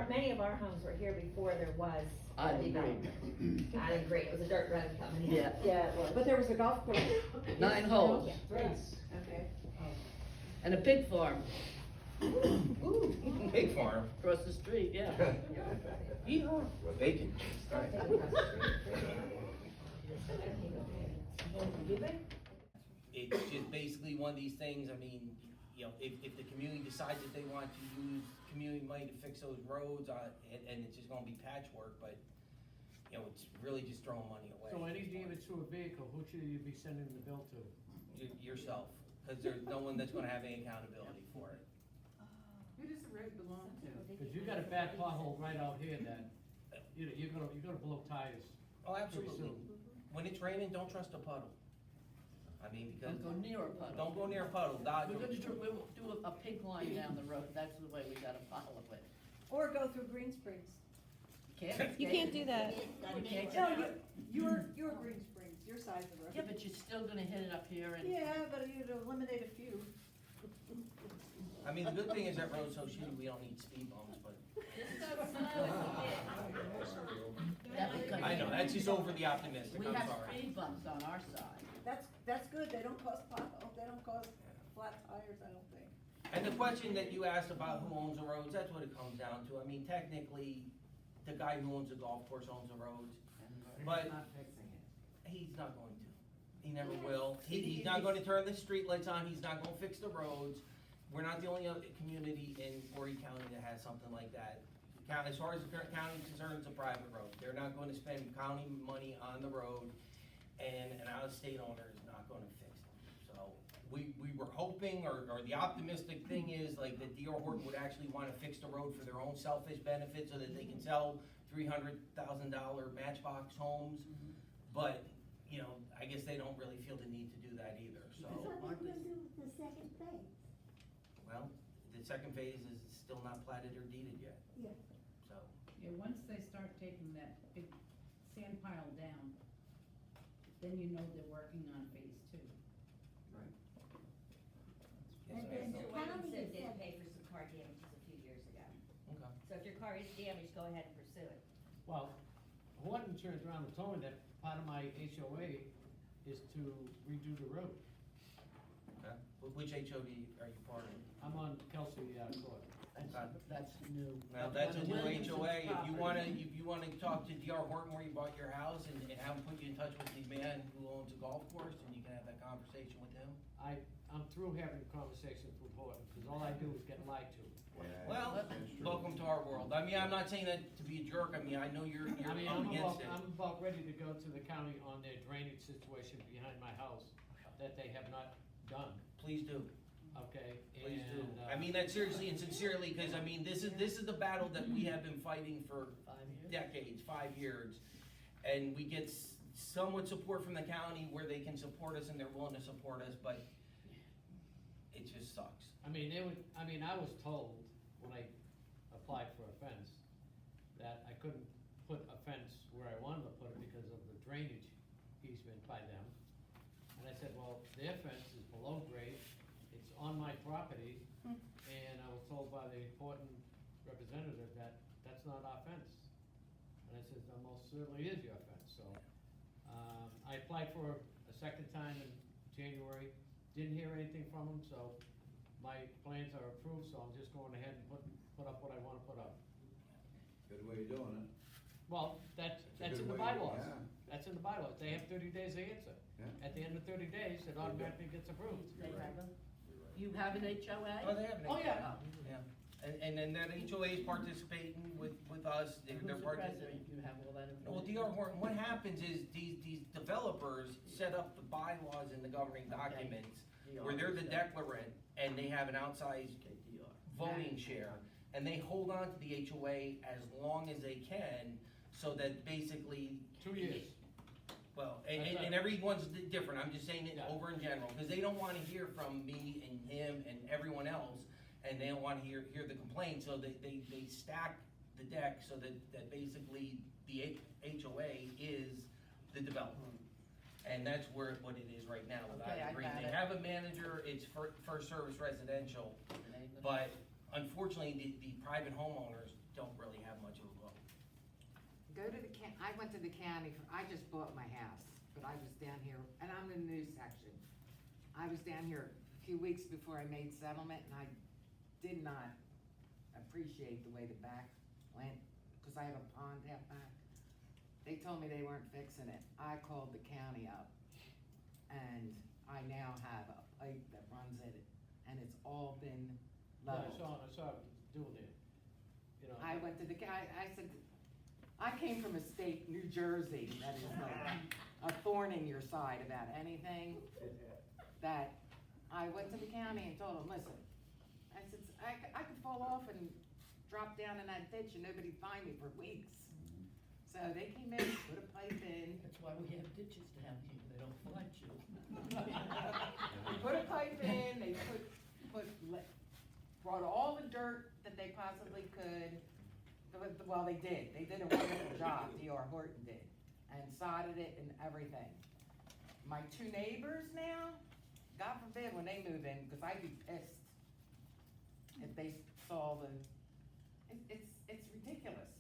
Many of our homes were here before there was I a agree. development. I agree, it was a dirt road coming in. Yeah. Yeah, it was. But there was a golf course. 9 holes. Yes. Okay. And a pig farm Pig farm. across the street, yeah. Yeehaw. Bacon. It's just basically one of these things, I mean, you know, if the community decides that they want to use community money to fix those roads, and it's just gonna be patchwork, but, you know, it's really just throwing money away. So any damage to a vehicle, who should you be sending the bill to? Yourself, cause there's no one that's gonna have any accountability for it. Who does the road belong to? Cause you got a bad pothole right out here that, you're gonna blow tires. Oh, Pretty absolutely. soon. When it's raining, don't trust a puddle. I mean, because. Don't go near a puddle. Don't go near a puddle, dodge We're them. gonna do a pig line down the road, that's the way we gotta follow it. Or go through Green Springs. Can't. You can't do that. We can't No, get out. you're Green Springs, your side of the road. Yeah, but you're still gonna hit it up here and. Yeah, but you'd eliminate a few. I mean, the good thing is that road's so shitty, we don't need speed bumps, but. I know, that's just overly optimistic, We I'm have sorry. speed bumps on our side. That's good, they don't cause potholes, they don't cause flat tires, I don't think. And the question that you asked about who owns the roads, that's what it comes down to. I mean, technically, the guy who owns the golf course owns the roads, but he's not going to. He never will. He's not gonna turn the streetlights on, he's not gonna fix the roads. We're not the only other community in Horry County that has something like that. As far as the county is concerned, it's a private road. They're not going to spend county money on the road, and an out-of-state owner is not gonna fix them. So, we were hoping, or the optimistic thing is, like, that D.R. Horton would actually wanna fix the road for their own selfish benefit, so that they can sell $300,000 Matchbox homes. But, you know, I guess they don't really feel the need to do that either, so. So what are you gonna do with the second phase? Well, the second phase is still not platted or deeded yet, Yeah. so. Yeah, once they start taking that big sand pile down, then you know they're working on phase 2. And Yes, then ma'am. the Wayne county said is did like- pay for some car damages a few years ago. Okay. So if your car is damaged, go ahead and pursue it. Well, Horton turns around and told me that part of my HOA is to redo the road. Okay. Which HOD are you part of? I'm on Kelsey, Court. That's new. Now, that's a new Williamson's HOA, if you property. wanna talk to D.R. Horton where you bought your house and have him put you in touch with the man who owns a golf course, and you can have that conversation with him. I'm through having conversations with Horton, because all I do is get lied to. Well, welcome to our world. I mean, I'm not saying that to be a jerk, I mean, I know you're I mean, up against it. I'm about ready to go to the county on their drainage situation behind my house that they have not done, Please do. okay? Please do. And, I mean that seriously and sincerely, because I mean, this is the battle that we have been fighting for 5 years. decades, 5 years. And we get somewhat support from the county where they can support us and they're willing to support us, but it just sucks. I mean, I was told when I applied for a fence that I couldn't put a fence where I wanted to put it because of the drainage easement by them. And I said, well, their fence is below grade, it's on my property, and I was told by the important representative that that's not our fence. And I said, that most certainly is your fence, so. I applied for a second time in January, didn't hear anything from them, so my plans are approved, so I'm just going ahead and put up what I wanna put up. Good way of doing it. Well, that's a in good the way to- bylaws. yeah. That's in the bylaws, they have 30 days to answer. Yeah. At the end of 30 days, it automatically gets approved. They have a, you have an HOA? Oh, they have an Oh, yeah. HOA. Yeah, and then that HOA is participating with us, they're Who's the participating. president? You have all that Well, information? DR Horton, what happens is these developers set up the bylaws and the governing documents where they're the declarant and they have an outsized Okay, DR. voting share. And they hold on to the HOA as long as they can, so that basically. 2 years. Well, That's and right. everyone's different, I'm just saying it Yeah. over in general, because they don't wanna hear from me and him and everyone else, and they don't wanna hear the complaint, so they stack the deck so that basically the HOA is the developer. And that's what it is right now, without Okay, I agreeing. got They it. have a manager, it's first service residential, but unfortunately, the private homeowners don't really have much of a vote. Go to the I went to the county, I just bought my house, but I was down here, and I'm in the news section. I was down here a few weeks before I made settlement, and I did not appreciate the way the back went, because I have a pond out back. They told me they weren't fixing it. I called the county up, and I now have a pipe that runs in it, and it's all been I leveled. saw it doing it, you know. I went to the, I said, I came from a state, New Jersey, that is like a thorn in your side about anything, that I went to the county and told them, listen, I said, I could fall off and drop down in that ditch and nobody'd find me for weeks. So they came in, put a pipe in. That's why we have ditches down here, they don't find you. They put a pipe in, they brought all the dirt that they possibly could. Well, they did a wonderful job, DR Horton did, and sodded it and everything. My two neighbors now, God forbid when they move in, because I'd be pissed if they saw it's ridiculous.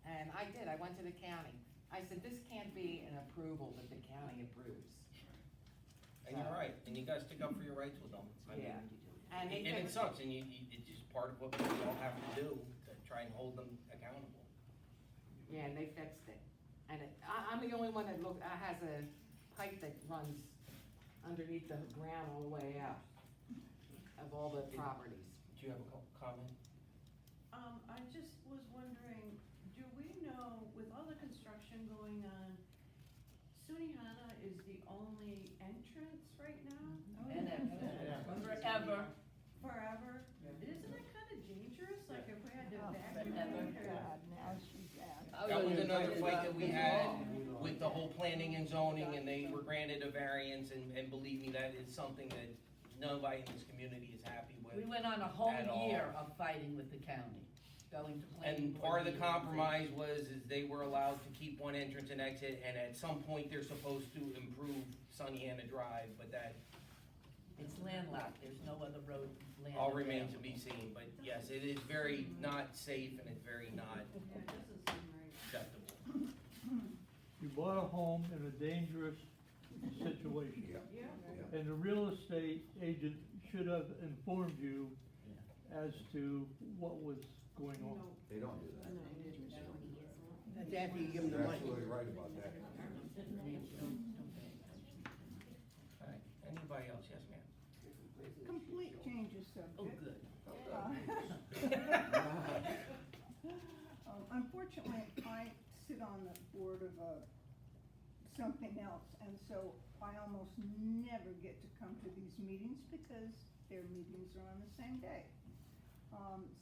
And I did, I went to the county. I said, this can't be an approval that the county approves. And you're right, and you gotta stick up for your rights with them. I mean, Yeah. And it sucks, and it's just part of what we all have to do, to try and hold them accountable. Yeah, and they fixed it. And I'm the only one that has a pipe that runs underneath the ground all the way out of all the properties. Do you have a comment? I just was wondering, do we know, with all the construction going on, Sunnehanna is the only entrance right now? And Forever. Forever? Isn't that kinda dangerous, like if we had to forever. evacuate or? now she's out. That was another fight that we had with the whole planning and zoning, and they were granted a variance, and believe me, that is something that nobody in this community is happy with. We went on a at whole all. year of fighting with the county, going to planning And board part of the meetings. compromise is they were allowed to keep one entrance and exit, and at some point, they're supposed to improve Sunnehanna Drive, but that It's landlocked, there's no other road land. all remains to available. be seen, but yes, it is very not safe, and it's very not Yeah, it doesn't seem right. acceptable. You bought a home in a dangerous situation. Yeah. And the real estate agent should have informed you as to what was going on. They don't do that. That's after you give them the You're money. absolutely right about that. All right, anybody else? Yes, ma'am. Complete change of subject. Oh, good. Unfortunately, I sit on the board of something else, and so I almost never get to come to these meetings because their meetings are on the same day.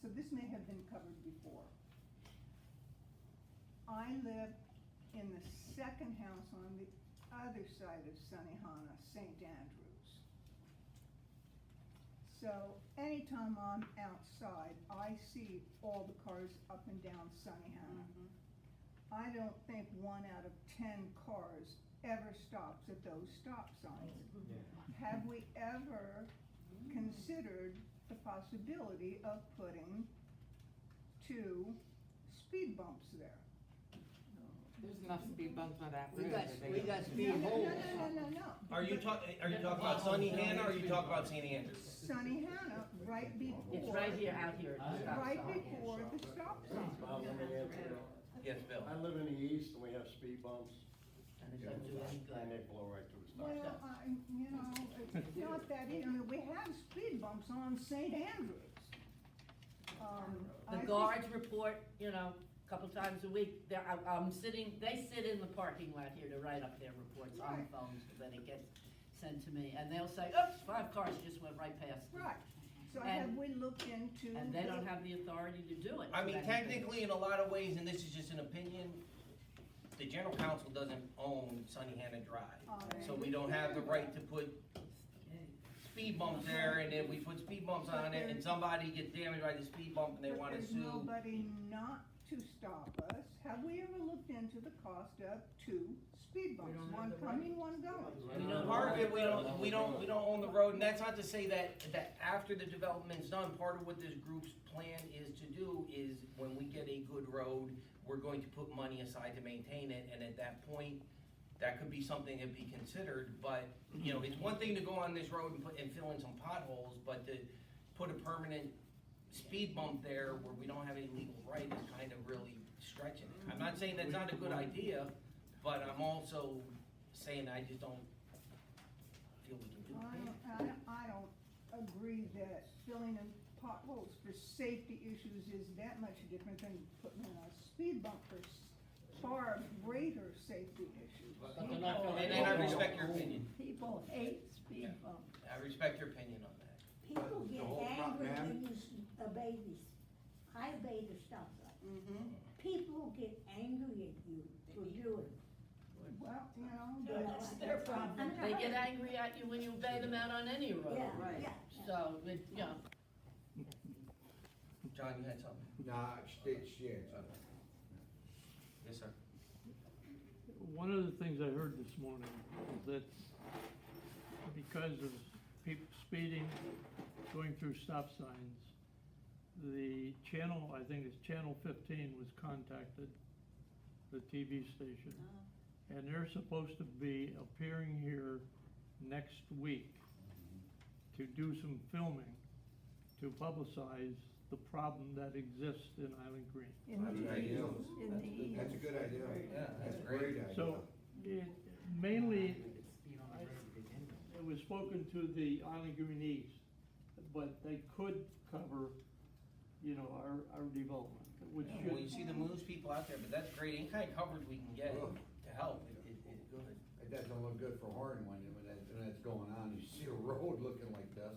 So this may have been covered before. I live in the second house on the other side of Sunnehanna, St. Andrews. So anytime I'm outside, I see all the cars up and down Sunnehanna. I don't think 1 out of 10 cars ever stops at those stop signs. Have we ever considered the possibility of putting 2 speed bumps there? There's enough speed bumps on that road. We got speed No, holes. no. Are you talking about Sunnehanna, or are you talking about St. Andrews? Sunnehanna, right before. It's right here, out here. at the stop Right sign. before the stop sign. Bob, let me answer that. Yes, Bill. I live in the east and we have speed bumps. and it doesn't do any And they good. blow right through the stop Well, sign. you know, it's not that, I mean, we have speed bumps on St. Andrews. I The think- guards report, you know, a couple times a week, I'm sitting, they sit in the parking lot here to write up their reports on the Right. phones, then it gets sent to me, and they'll say, oops, 5 cars just went right past. us." Right, so And- have we looked into? And they don't have the authority to do it. I mean, That's- technically, in a lot of ways, and this is just an opinion, the general counsel doesn't own Sunnehanna Drive. So we don't have the right to put speed bumps there, and then we put speed bumps on it, and somebody gets damaged by the speed bump and they But wanna there's sue. nobody not to stop us. Have we ever looked into the cost of 2 speed bumps, one coming, one going? Part of it, we don't own the road, and that's not to say that after the development's done, part of what this group's plan is to do is, when we get a good road, we're going to put money aside to maintain it, and at that point, that could be something that'd be considered, but, you know, it's one thing to go on this road and fill in some potholes, but to put a permanent speed bump there where we don't have any legal right is kind of really stretching it. I'm not saying that's not a good idea, but I'm also saying I just don't feel we can do it. I don't agree that filling in potholes for safety issues is that much different than putting in a speed bump for far greater safety issues. And I respect your opinion. People hate speed bumps. I respect your opinion on that. People get The whole angry ma'am? when you obey these, I obey the stop sign. Mm-hmm. People get angry at you for doing it. Well, you know, That's their problem. They get angry at you when you obey them out on any road. Yeah, Right. yeah. So, you know, John, you had something? Nah, she answered. Yes, sir. One of the things I heard this morning is that because of people speeding, going through stop signs, the channel, I think it's Channel 15 was contacted, the TV station. And they're supposed to be appearing here next week to do some filming to publicize the problem that exists in Island Green. That's a good idea. Yeah, That's a great idea. So, mainly, it was spoken to the Island Green East, but they could cover, you know, our development, which should. Well, you see the moose people out there, but that's great, any kind of coverage we can get to help, it's good. It doesn't look good for Horn when that's going on, you see a road looking like this.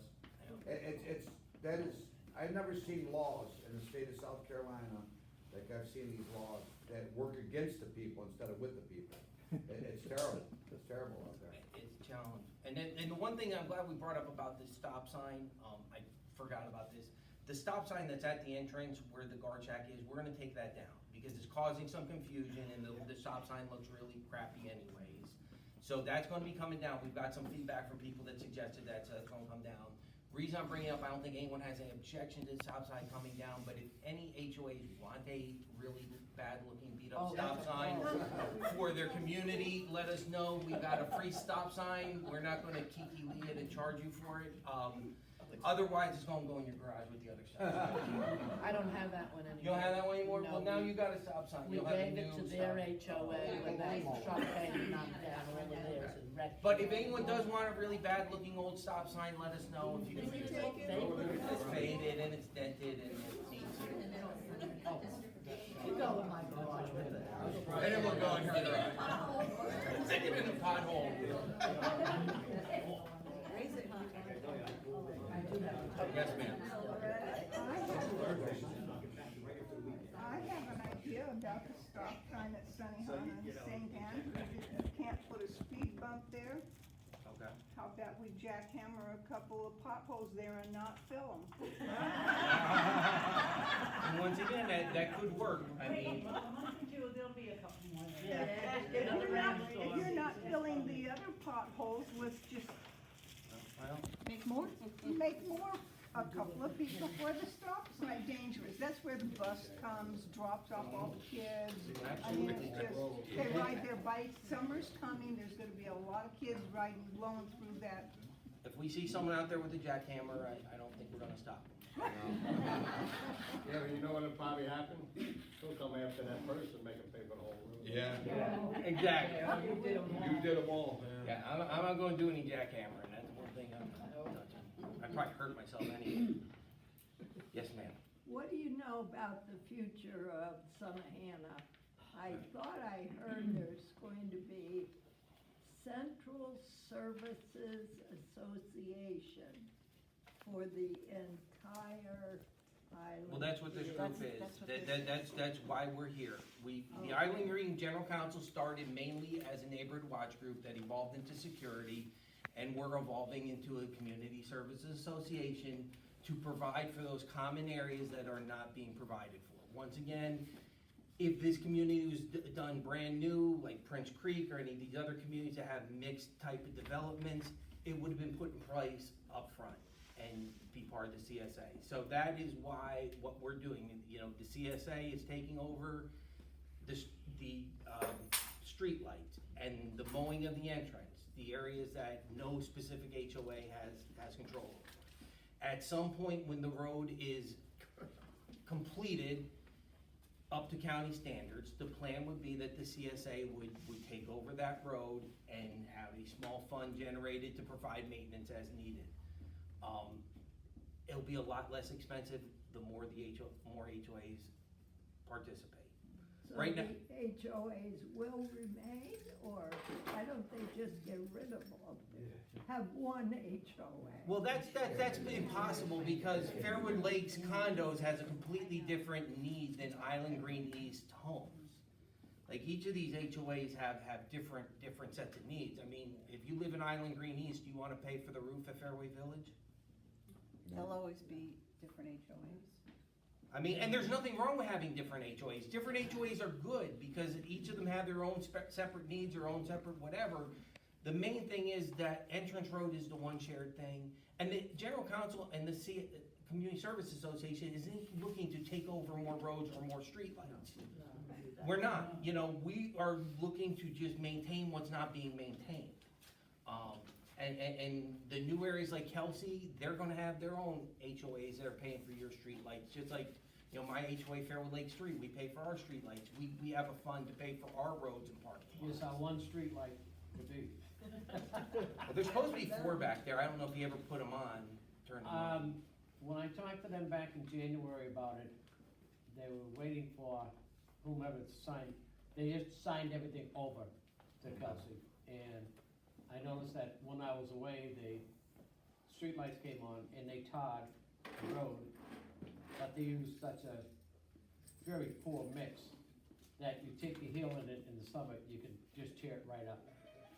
I've never seen laws in the state of South Carolina, like I've seen these laws that work against the people instead of with the people. It's terrible out there. It's a challenge. And the one thing I'm glad we brought up about this stop sign, I forgot about this. The stop sign that's at the entrance where the guard shack is, we're gonna take that down, because it's causing some confusion, and the stop sign looks really crappy anyways. So that's gonna be coming down, we've got some feedback from people that suggested that, so that's gonna come down. Reason I'm bringing it up, I don't think anyone has any objection to the stop sign coming down, but if any HOAs want a really bad-looking, beat-up stop sign for their community, let us know. We got a free stop sign, we're not gonna kiki it and charge you for it. Otherwise, it's gonna go in your garage with the other stop signs. I don't have that one anymore. You don't have that one anymore? No, Well, now you got a stop sign. We You'll have a gave it to new their stop. HOA when that truck came and knocked down all of theirs and wrecked. But if anyone does want a really bad-looking old stop sign, let us know if you can use it. It's faded and it's dented and it needs You go in my garage with it. And then we'll go in her garage. Stick it in the pothole. Yes, ma'am. I have an idea about the stop sign at Sunnehanna and St. Andrews. If you can't put a speed bump there, Okay. how about we jackhammer a couple of potholes there and not fill them? And once again, that could work. I mean, There'll be a couple more. If you're not filling the other potholes with just, well, make more, a couple of feet before the stop sign dangerous. That's where the bus comes, drops off all the kids. I mean, it's just, they ride their bikes, summer's coming, there's gonna be a lot of kids riding, blowing through that. if we see someone out there with a jackhammer, I don't think we're gonna stop them. Yeah, but you know what'll probably happen? They'll come after that person, make them pay for the whole road. Yeah. Exactly. Yeah, you did 'em all. You did them all. Yeah, I'm not gonna do any jackhammering, that's one thing I'm not touching. I'd probably hurt myself anyway. Yes, ma'am. What do you know about the future of Sunnehanna? I thought I heard there's going to be Central Services Association for the entire island. Well, that's what this group is. That's what this That's why we're here. The Island Green General Council started mainly as a neighborhood watch group that evolved into security, and we're evolving into a community services association to provide for those common areas that are not being provided for. Once again, if this community was done brand new, like Prince Creek or any of these other communities that have mixed type of developments, it would have been put in place up front and be part of the CSA. So that is why, what we're doing, you know, the CSA is taking over the street lights and the mowing of the entrance, the areas that no specific HOA has control over. At some point when the road is completed up to county standards, the plan would be that the CSA would take over that road and have a small fund generated to provide maintenance as needed. It'll be a lot less expensive the more more HOAs participate. So Right now, the HOAs will remain, or why don't they just get rid of all of them? Have one HOA? well, that's impossible because Fairwood Lakes condos has a completely different need than Island Green East homes. Like each of these HOAs have different sets of needs. I mean, if you live in Island Green East, do you wanna pay for the roof at Fairway Village? There'll always be different HOAs. I mean, and there's nothing wrong with having different HOAs. Different HOAs are good because each of them have their own separate needs, their own separate whatever. The main thing is that entrance road is the one shared thing. And the General Council and the Community Service Association isn't looking to take over more roads or more streetlights. We're not, you know, we are looking to just maintain what's not being maintained. And the new areas like Kelsey, they're gonna have their own HOAs that are paying for your streetlights, just like, you know, my HOA Fairwood Lake Street, we pay for our streetlights. We have a fund to pay for our roads and parking lots. Yes, our one street light could be. Well, there's supposed to be 4 back there, I don't know if you ever put them on, turned them on. When I talked to them back in January about it, they were waiting for whomever to sign, they just signed everything over to Kelsey. And I noticed that when I was away, the streetlights came on and they tarred the road, but they used such a very poor mix that you take the heel in it in the summer, you can just tear it right up.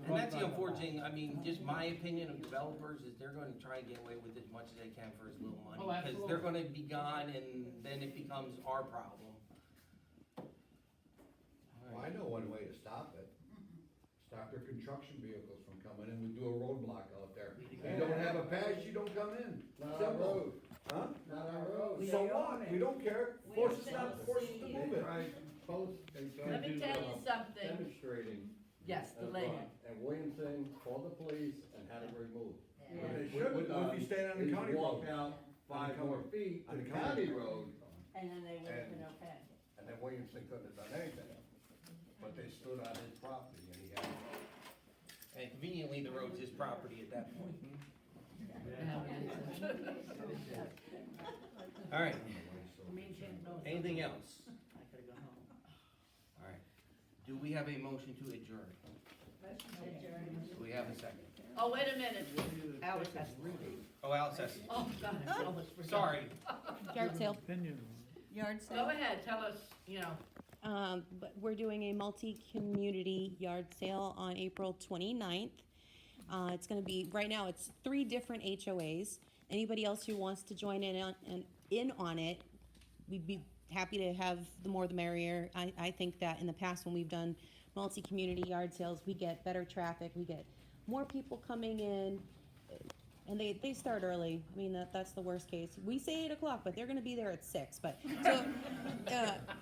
And that's the unfortunate thing, I mean, just my opinion of developers is they're gonna try and get away with as much as they can for as little money. Oh, Because absolutely. they're gonna be gone and then it becomes our problem. Well, I know one way to stop it. Stop their construction vehicles from coming in, we do a roadblock out there. You don't have a pass, you don't come in. Not our Simple. road. Huh? Not our road. So what? We don't care. Force us not, force us to move They it. tried Let me tell you something. demonstrating. Yes, the at lady. front, And Williamson called the police and had it removed. Yeah. What they should have, if you stand on the Is county walk road. out 5 more feet On to the the county county road, And then they would have been And- okay. and then Williamson couldn't have done anything. But they stood on his property and he had. And conveniently, the road's his property at that point. All right, anything else? All right, do we have a motion to adjourn? Do we have a second? Oh, wait a minute. Alice has to. Oh, Alice has. Oh, God, I almost forgot. Sorry. Yard sale. Yard Go sale. ahead, tell us, you know. But we're doing a multi-community yard sale on April 29th. It's gonna be, right now, it's 3 different HOAs. Anybody else who wants to join in on it, we'd be happy to have the more the merrier. I think that in the past, when we've done multi-community yard sales, we get better traffic, we get more people coming in, and they start early. I mean, that's the worst case. We say 8 o'clock, but they're gonna be there at 6, but, so,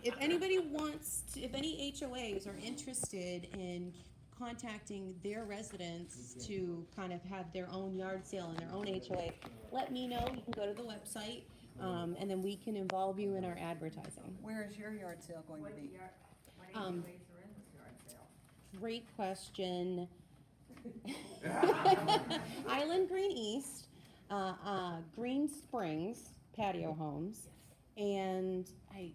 if anybody wants to, if any HOAs are interested in contacting their residents to kind of have their own yard sale and their own HOA, let me know. You can go to the website, and then we can involve you in our advertising. Where is your yard sale going to be? Um, great question. Island Green East, Green Springs patio homes, and I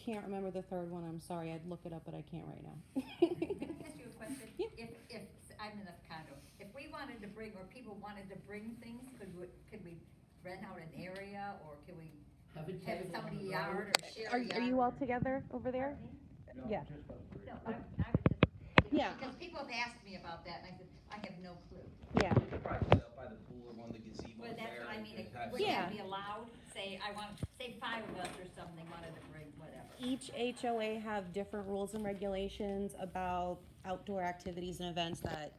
can't remember the third one, I'm sorry, I'd look it up, but I can't right now. Can I ask you a question? If, I'm in a condo, if we wanted to bring, or people wanted to bring things, could we rent out an area, or can we Have a have table on somebody the yard, road. or share a yard? Are you all together over there? Yeah. No, I was just, Yeah. because people have asked me about that, and I said, I have no clue. Yeah. You could probably set up by the pool or one of the gazebos Well, that's there. what I mean, and have would some- that be allowed? Say, I want, say 5 of us or something wanted to bring whatever. Each HOA have different rules and regulations about outdoor activities and events that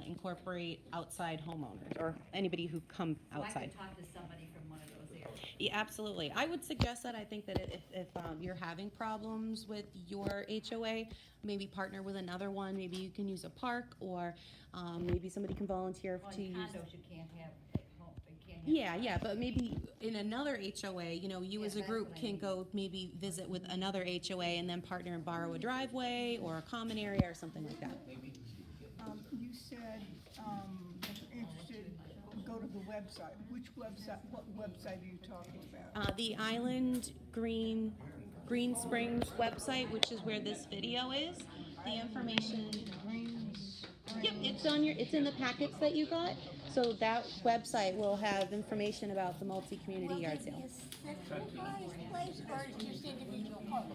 incorporate outside homeowners or anybody who come So I outside. could talk to somebody from one of those areas. Yeah, absolutely. I would suggest that. I think that if you're having problems with your HOA, maybe partner with another one. Maybe you can use a park, or maybe somebody can volunteer Well, to in use. condos, you can't have at home, you can't have. Yeah, but maybe in another HOA, you know, you Yeah, as a that's group what I can mean. go maybe visit with another HOA and then partner and borrow a driveway or a common area or something like that. You said, if you're interested, go to the website. Which website, what website are you talking about? The Island Green Springs website, which is where this video is. The information. Yep, it's in the packets that you got. So that website will have information about the multi-community yard sale. Centralized place or just individual homes?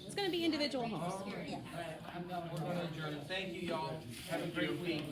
It's gonna be individual homes. We're gonna adjourn. Thank you, y'all. Have a great week.